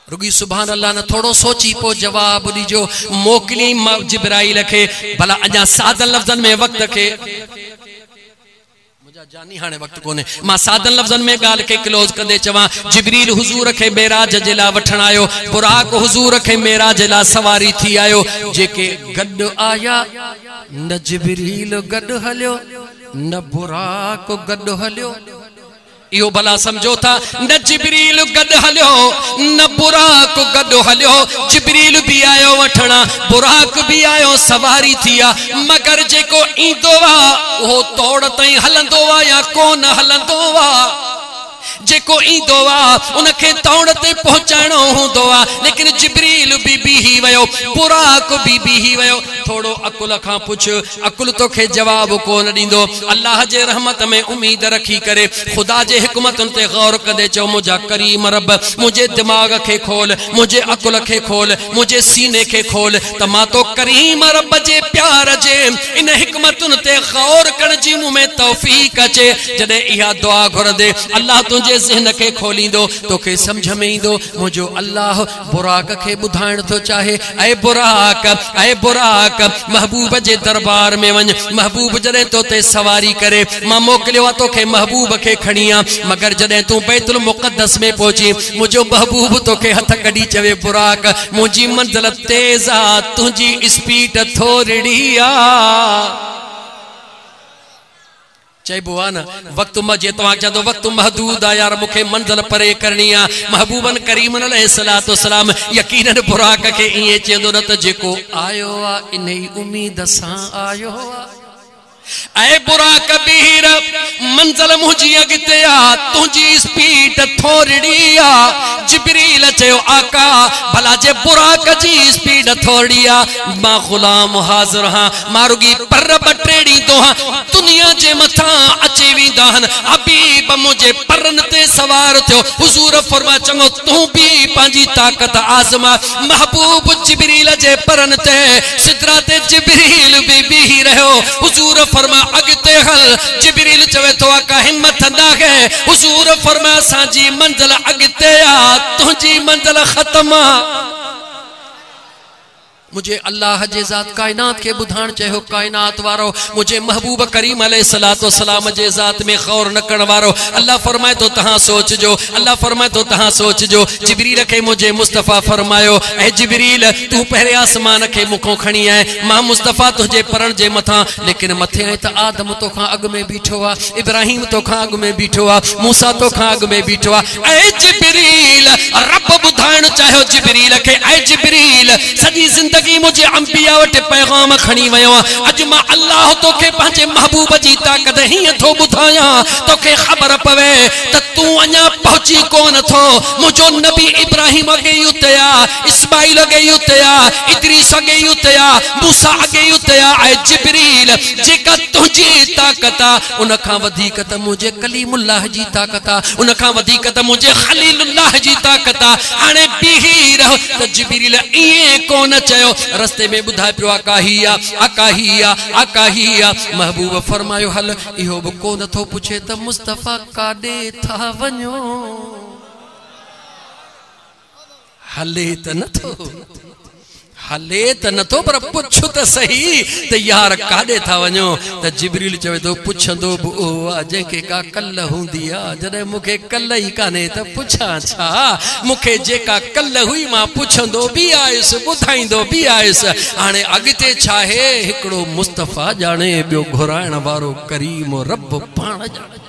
S1: रुगी सुभान अल्लाह ने थोड़ो सोची पो जवाब दीजो मोकली जिब्राइल खे भला अजा सादन लफ्ज़न में वक्त खे मुझा जानी हाने वक्त कोने मां सादन लफ्ज़न में गाल के क्लोज कंदे चवा जिब्रील हुजूर खे मेराज जेला वठण आयो बुराक हुजूर खे मेराज ला सवारी थी आयो जेके गड आया न जिब्रील गड हलियो न बुराक गड हलियो यो भला समझो था न जिब्रील गड हलियो न बुराक गड हलियो जिब्रील भी आयो वठणा बुराक भी आयो सवारी थिया मगर जेको ईंदो वा वो तोड़ तई हलंदो वा या कोन हलंदो वा जेको ईंदो वा उनखे तौड़ ते पहुंचाणो हुंदो वा लेकिन जिब्रील भी बीही वयो बुराक भी बीही वयो थोड़ो अकुल खां पुछ अकुल तोखे जवाब कोन ॾींदो अल्लाह जे रहमत में उम्मीद रखी करे खुदा जे हिकमतुन ते गौर कंदे चओ मुझा करीम रब मुझे दिमाग खे खोल मुझे अकुल खे खोल मुझे सीने खे खोल त मां तो करीम रब जे प्यार जे इन हिकमतुन ते गौर करण जी मूं में तौफीक अचे जॾहिं इहा दुआ घुरंदे अल्लाह तुंहिंजे ज़हन के खोलींदो तोखे समझ में ईंदो मुझो अल्लाह बुराक के बुधाइण तो चाहे ऐ बुराक महबूब जे दरबार में वञ महबूब जॾहिं तो ते सवारी करे मां मोकिलियो आहे तोखे महबूब के खणिया मगर जॾहिं तू बैतुल मुक़द्दस में पहुची मुझो महबूब तोखे हथ कढी चवे बुराक मुझी मंजिल तेज आ तुझी स्पीड थोड़ी आ चइबो आहे न वक्त मजे तव्हां चवंदो वक्त महदूद आहे यार मूंखे मंज़िल परे करणी आहे महबूबन करीमन अलैहिस्सलातु वस्सलाम यकीनन बुराक खे ईअं चवंदो न त जेको आयो आहे इन ई उम्मीद सां आयो आहे ऐ बुराक बीर मंजिल मुझी अगते आ तुझी स्पीड थोड़ी आ जिब्रील चयो आका भला जे बुराक जी स्पीड थोड़ी आ मां गुलाम हाजिर हां मारुगी पर बटड़ी तो दुनिया जे मथा अची वेंदा हन हबीब मुझे परन ते सवार थियो हुजूर फरमा चंगो तू भी पांजी ताकत आजमा महबूब जिब्रील जे परन ते सिदरत जिब्रील भी रहो हुजूर फरमा अगते हल जिब्रील चवे तो आका हिम्मत ना है हुजूर फरमा साजी मंजिल अगते आ तुझी मंजिल खत्म मुझे अल्लाह जे ज़ात कायनात के बुधान चयो कायनात वारो मुझे महबूब करीम अलैहिस्सलातु वस्सलाम जे ज़ात में खौर न करण वारो अल्लाह फरमाए तो तहां सोच जो अल्लाह फरमाए तो तहां सोच जो जिब्रील के मुझे मुस्तफा फरमायो ए जिब्रील तू पहरे आसमान के मुखों खणी है मां मुस्तफा तुझे परण जे मथा लेकिन मथे है त आदम तो खां अग में बीठो आ इब्राहिम तो खां अग में बीठो आ मूसा तो खां अग में बीठो आ ए जिब्रील रब बुधाइण चाहो जिब्रील के ए जिब्रील सजी जिंदगी मुझे अंबिया वटे पैगाम खणी वयो अज मां अल्लाह तोखे पंहिंजे महबूब जी ताकत हीअं थो ॿुधायां तोखे ख़बर पवे त तू अञा पहुची कोन थो मुझो नबी इब्राहिम अगे युतया इस्माइल अगे युतया इदरीस अगे युतया मूसा अगे युतया ऐ जिब्रील जेका तुझी ताकत उन खां वधीक त मुझे कलीमुल्लाह जी ताकत उन खां वधीक त मुझे खलीलुल्लाह जी ताकत हाणे बीही रहो त जिब्रील इए कोन चयो रस्ते में बुधाए पियो आकाहिया महबूब फरमायो हल इहो बि कोन थो पुछे त मुस्तफा काॾे था वञो हले त नथो पर पुछ त सही त यार काॾे था वञो त जिब्रील चवे तो पुछंदो बि उहो आहे जंहिंखे का कल्ह हूंदी आहे जॾहिं मूंखे कल्ह ई कान्हे त पुछां छा मूंखे जेका कल्ह हुई मां पुछंदो बि आयुसि ॿुधाईंदो बि आयुसि हाणे अॻिते छा आहे हिकिड़ो मुस्तफा ॼाणे ॿियो घुराइण वारो करीम रब पाण ॼाणे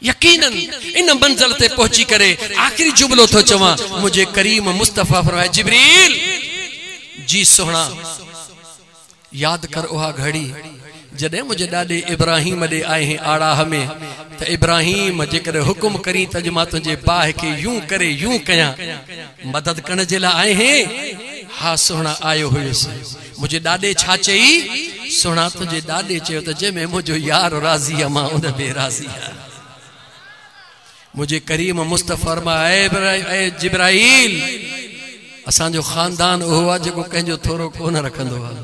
S1: यकीनन इन मंजिल ते पहुंची करे आखिरी जुमलो तो चवा मुझे करीम मुस्तफा फरमाए जिब्रील जी सोहना याद कर उहा घड़ी जडे मुझे डाडे इब्राहिम दे आए हैं आड़ाह में त इब्राहिम जेकर हुक्म करी तज मां तुझे बाह के यूं करे यूं कया मदद करण जे ला आए हैं हा सोहना आयो हुयस मुझे डाडे छा चई सोहना तुझे डाडे चयो त जे में मुझो यार राजी आ मां उन बे राजी आ मुझे करीम मुस्तफा फरमाए जिब्राइल असांजो खानदान उहो आहे जेको कंहिंजो थोरो कोन रखंदो आहे,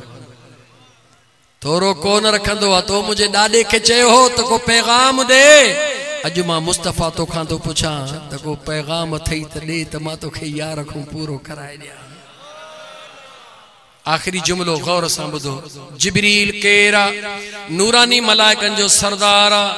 S1: थोरो कोन रखंदो आहे। तो मुंहिंजे ॾाॾे खे चयो हो त को पैगाम ॾे, अॼु मां मुस्तफ़ा तोखां थो पुछां त को पैगाम अथई त ॾे त मां तोखे यार खां पूरो कराए ॾियां। आखिरी जुमलो गौर सां ॿुधो। जिब्रील केरा? नूरानी मलाइकनि जो सरदार आहे,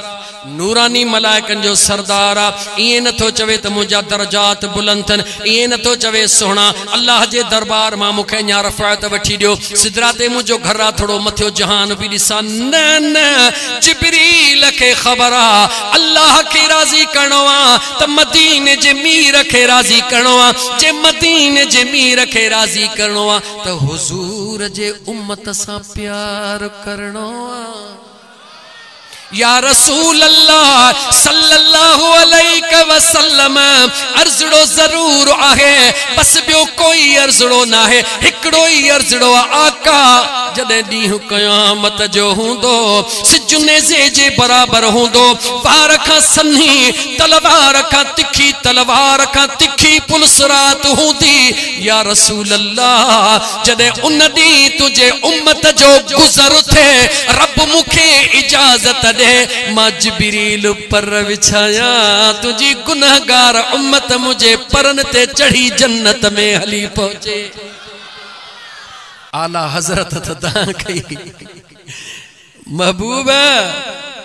S1: नूरानी मलाइकनि जो सरदार आहे। ईअं नथो चवे त मुंहिंजा दर्जात बुलंद अथनि, ईअं नथो चवे सोहणा अल्लाह जे दरबार मां मूंखे अञा रफ़ायत वठी ॾियो, सिदरा ते मुंहिंजो घर आहे थोरो मथियो जहान बि ॾिसां। न न, जिब्रील खे ख़बर आहे अल्लाह खे राज़ी करणो आहे त मदीने जे मीर खे राज़ी करणो आहे। जे मदीने जे मीर खे राज़ी करणो आहे त हुजूर जे उम्मत सां प्यार करणो आहे। या रसूल अल्लाह सल्लल्लाहु अलैहि वसल्लम, अर्ज़ड़ो जरूर आहे, बस ॿियो कोई अर्ज़ड़ो न आहे, हिकिड़ो ई अर्ज़ड़ो आहे। आका जॾहिं ॾींहुं क़यामत जो हूंदो, सिज नेज़े जे बराबर हूंदो, वार खां सन्ही तलवार खां तिखी, तलवार खां तिखी पुलसरात हूंदी। या रसूल अल्लाह जॾहिं उन ॾींहुं तुंहिंजे उम्मत जो गुज़र थिए, रब मूंखे इजाज़त ॾे, मां जिब्रील पर विछाया, तुझी गुनहगार उम्मत मुझे परन ते चढ़ी जन्नत में हली पहुंचे। आला हजरत तदा कई महबूब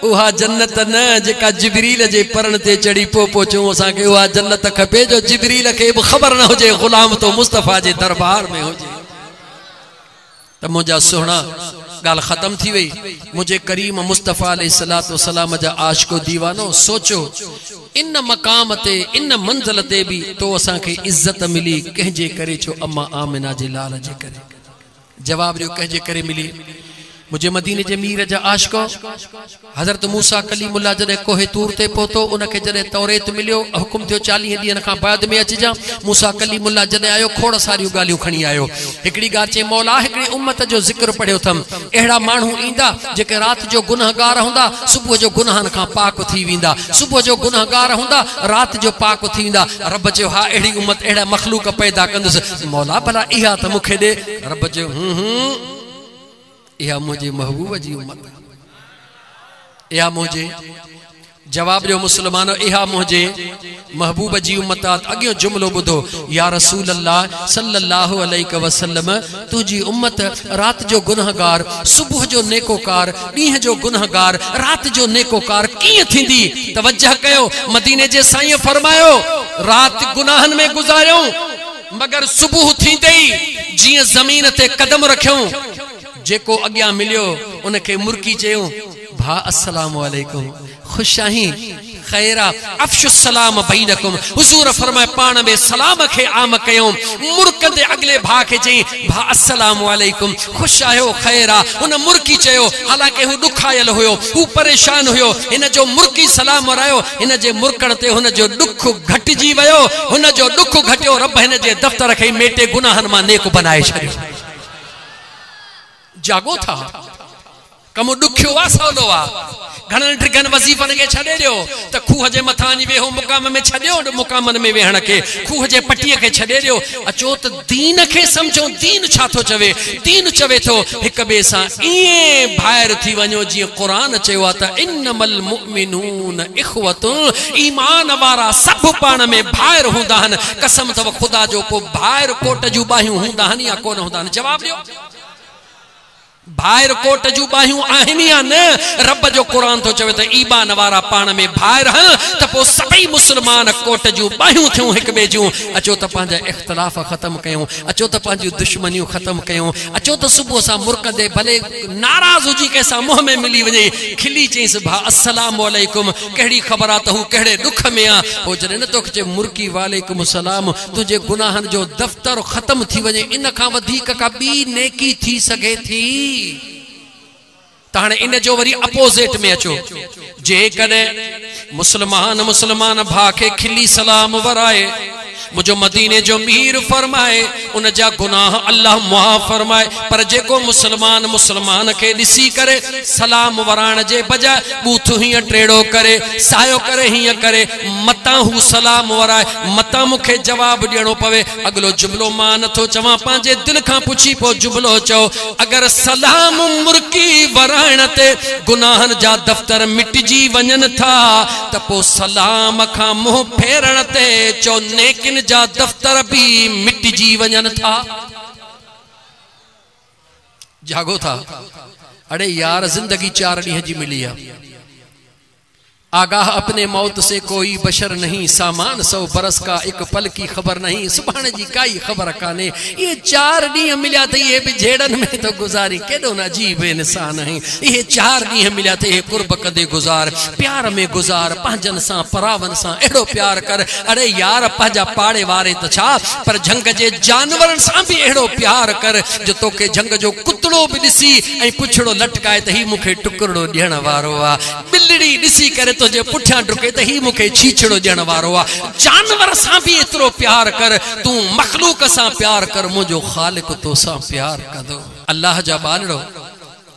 S1: उहा जन्नत न जेका जिब्रील जे परन ते चढ़ी पहुचूं, असांखे उहा जन्नत खपे जो जिब्रील खे बि ख़बर न हुजे गुलाम तो मुस्तफ़ा जे दरबार में हुजे। त मुंहिंजा सोहणा गाल खत्म थी वही। मुझे करीम मुस्तफ़ा अलैहिस्सलातु वस्सलाम जा आशिको दीवानो, सोचो इन मकाम ते इन मंजिल ते भी तो असांखे इज्जत मिली कंहिंजे करे छो? अम्मा आमिना जे लाल जे करे। जवाब ॾियो कंहिंजे करे मिली? मुझे मदीने जे मीर जा आशिको हज़रत मूसा कलीमुल्लाह जॾहिं कोहे तूर ते पहुतो, उनखे जॾहिं तौरेत मिलियो, हुकुम थियो 40 ॾींहनि खां बाद में अचिजां। मूसा कलीमुल्लाह जॾहिं आयो, खोड़ सारियूं ॻाल्हियूं खणी आयो। हिकिड़ी ॻाल्हि चई, मौला हिकिड़ी उम्मत जो ज़िक्र पढ़ियो अथमि, अहिड़ा माण्हू ईंदा जेके राति जो गुनहगार हूंदा, सुबुह जो गुनाहनि खां पाक थी वेंदा, सुबुह जो गुनहगार हूंदा, राति जो पाक थी वेंदा। रब चयो हा अहिड़ी उम्मत, अहिड़ा मखलूक पैदा कंदुसि। मौला भला इहा त मूंखे ॾे। रब चयो इहा मुझे महबूब जी उम्मत, इहा मुझे। जवाब ॾियो मुसलमानो, इहा मुझे महबूब जी उम्मत। अॻियो जुमलो ॿुधो। या रसूल अल्लाह सल्लल्लाहु अलैहि वसल्लम, तुंहिंजी उम्मत रात जो गुनहगार, सुबुह जो नेकोकार, ॾींहं जो गुनहगार, रात जो नेकोकार कीअं थींदी? तवज्जह कयो, मदीने जे साईं फरमायो रात गुनाहनि में गुज़ारियो, मगर सुबुह थींदे ई जीअं ज़मीन ते कदम रखियो, जेको अॻियां मिलियो उनखे मुर्की चयो, भा अस्सलामु अलैकुम, खुशाही खैरा, अफ़शु सलाम बैनकुम। हुजूर फरमाए पाण में सलाम खे आम कयो। मुर्कंदे अगले भा खे चई, भा अस्सलामु अलैकुम, खुश आहियो खैरा। हुन मुर्की चयो, हालांकि हू ॾुखायल हुयो, हू परेशान हुयो, हिन जो मुर्की सलाम वरायो। हिन जे मुर्कण ते हुन जो ॾुख घटिजी वियो, हुन जो ॾुख घटियो। रब हिन जे दफ़्तर खे मेटे गुनाहनि मां नेक बनाए छॾियो। जागो था, कमु ॾुखियो आहे सवलो आहे? घणनि टिकनि वज़ीफ़नि खे छॾे ॾियो त खूह जे मथां वञी वेहो, मुक़ाम में छॾियो मुक़ामनि में वेहण खे, खूह जे पटीअ खे छॾे ॾियो। अचो त दीन खे सम्झो। दीन छा थो चवे? दीन चवे थो हिक ॿिए सां ईअं भाइर थी वञो जीअं क़ुरान चयो आहे त इन्नमल मुमिनून इख़्वतुन, ईमान वारा सभु पाण में भाइर हूंदा आहिनि। कसम अथव ख़ुदा जो, को भाइर कोट जूं बाहियूं हूंदा आहिनि या कोन हूंदा आहिनि? जवाब ॾियो, भाइर कोट जूं बाहियूं आहिनि या न? रब जो क़ुरान थो चवे त ईमान वारा पाण में भाइर आहिनि, त पोइ सभई मुस्लमान कोट जूं बाहियूं थियूं हिक ॿिए जूं। अचो त पंहिंजा इख़्तिलाफ़ ख़तमु कयूं, अचो त पंहिंजूं दुश्मनियूं ख़तमु कयूं, अचो त सुबुह सां मुर्कंदे भले नाराज़ हुजी कंहिंसां मुंहं में मिली वञे, खिली चईसि भा अस्सलामु अलैकुम, कहिड़ी ख़बर आहे त हू कहिड़े ॾुख में आहे? पोइ जॾहिं न तोखे चए मुर्की वालेकुम सलाम, तुंहिंजे गुनाहनि जो दफ़्तर ख़तमु थी वञे, इन खां वधीक का ॿी नेकी थी सघे थी? त हाणे इन जो वरी अपोज़िट में अचो। जेकॾहिं मुस्लमान भाउ खे खिली सलाम वराए, मुझो मदीने जो मीर फरमाए उन जा गुनाह अल्लाह मुआफ़ फरमाए। पर जेको मुसलमान मुसलमान के दिसी करे सलाम वराण जे बजाय बूथ हीअं टेढ़ो करे सायो करे हीअं करे मता हू सलाम वराए मता मुखे जवाब ॾियणो पवे। अगलो जुमलो मां नथो चवां, पंहिंजे दिल खां पुछी पो जुमलो चओ। अगर सलाम मुर्की वराइण ते गुनाहन जा दफ्तर मिटजी वञन था त पो सलाम खां मुंह फेरण ते चो नेकिन जा दफ्तर भी मिटजी वञन था। जागो था। अरे यार जिंदगी 4 ॾींहं जी मिली है। आगाह अपने मौत से कोई बशर नहीं, सामान 100 बरस का एक पल की खबर नहीं, सुभाणे जी काई खबर काने। ये 4 ॾींहं मिलिया त ये भी झेड़न में तो गुजारी केॾो न अजीब इंसान है। ये 4 ॾींहं मिलिया त ये कुर्ब कदे गुजार, प्यार में गुजार, पंहिंजन सां परावन सां एड़ो प्यार कर। अरे यार पंहिंजा पाड़े वारे त छा पर झंग जे जानवरन सां भी एड़ो प्यार कर जो तोखे झंग जो कुतड़ो भी दिसी ऐं पुछड़ो लटकाए त ही मुखे टुकड़ो ॾियण वारो आ। बिल्ली दिसी करे तुझे पुठियां डुके त ही मुखे छीछड़ो ॾियण वारो आ। जानवर सां भी एतिरो प्यार कर, तू मखलूक सां प्यार कर, मुझो ख़ालिक तो सां प्यार कदो। अल्लाह जा बालड़ो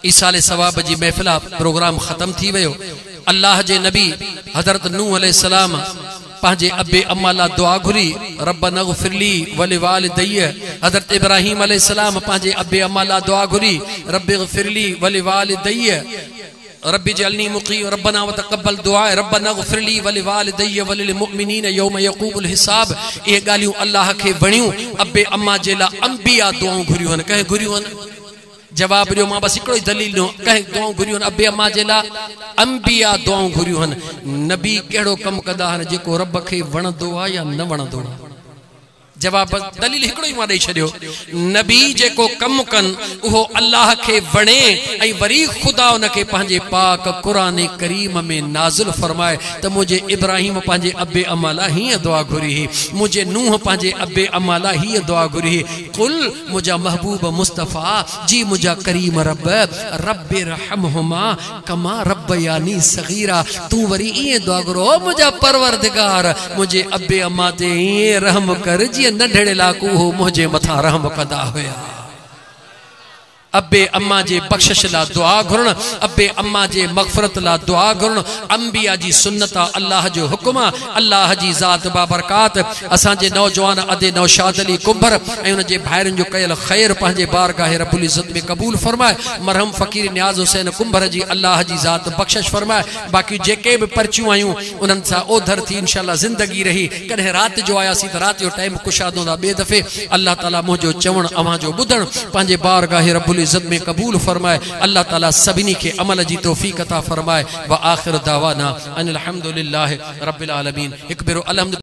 S1: ईसाले सवाब जी महफिल प्रोग्राम खत्म थी वियो। अल्लाह जे नबी हजरत नूह अलैहिस्सलाम पंहिंजे अबे अम्मा ला दुआ घुरी, रब्बना ग़फ़िरली वलिवालिदैया। हजरत इब्राहिम अलैहिस्सलाम पंहिंजे अबे अम्मा ला दुआ घुरी, रब्बि ग़फ़िरली वलिवालिदैया रब्बी जल्नी मुक़ी रब्बना व तक़ब्बल दुआ रब्बना ग़फ़िरली वलिवालिदैया वलिल मुमिनीन यौम यक़ूमुल हिसाब। ये गालियूं अल्लाह के वणियूं। अबे अम्मा जे ला अंबिया दुआऊं घुरियूं आहिनि, कंहिं घुरियूं आहिनि? जवाब ॾियो, मां बस हिकिड़ो ई दलील ॾियो। कंहिं दुआऊं घुरियूं आहिनि? अबे अम्मा जे ला अंबिया दुआऊं घुरियूं आहिनि। नबी कहिड़ो कमु कंदा आहिनि जेको रब खे वणंदो आहे या न वणंदो आहे? जवाब दलील हिकिड़ो ई मां ॾेई छॾियो। नबी जेको कमु कनि उहो अल्लाह खे वणे ऐं वरी ख़ुदा उनखे पंहिंजे पाक क़ुरान करीम में नाज़िल फरमाए त मुंहिंजे इब्राहिम पंहिंजे अबे अम्मा लाइ हीअं दुआ घुरी हुई, मुंहिंजे नूह पंहिंजे अबे अम्मा लाइ हीअं दुआ घुरी हुई। कुल मुंहिंजा महबूब मुस्तफ़ा जी मुंहिंजा करीम रब रब्बिरहमहुमा कमा रब्बयानी सगीरा। तू वरी ईअं दुआ घुरो, मुंहिंजा परवरदिगार मुंहिंजे अबे अम्मा ते ईअं रहम कर जीअं नंढड़े लाकू हो मुझे मथा रहम कदा हुया। अबे अम्मा जे बख्शिश ला दुआ घुरण, अबे अम्मा जे मग़फ़िरत ला दुआ घुरण अंबिया जी सुन्नत, अल्लाह जो हुक्म, अल्लाह जी ज़ात बाबरकात। असां जे नौजवान अदे नौशाद अली कुंभर ऐं उन जे भाइरनि जो कयल ख़ैर पंहिंजे बारगाह रब्बुल इज़्ज़त में क़बूल फरमाए। मरहम फ़कीर नियाज़ हुसैन कुंभर जी अल्लाह जी ज़ात बख्शिश फरमाए। बाक़ी जेके भी परचियूं आयूं उन्हनि सां ओधर थी इंशाअल्लाह ज़िंदगी रही। कॾहिं राति जो आयासीं त राति जो टाइम कुशादो था। ॿिए दफ़े अल्लाह ताला मुंहिंजो चवण अव्हां जो ॿुधण पंहिंजे बारगाह रब्बुल इज़्ज़त में कबूल फरमाए। अल्लाह ताला सभिनी के अमल जी तौफीक अता फरमाए। व आखिर दावाना अनिल हम्दुलिल्लाहि रब्बिल आलमीन। एक बेरो अलहम्दुलिल्लाह।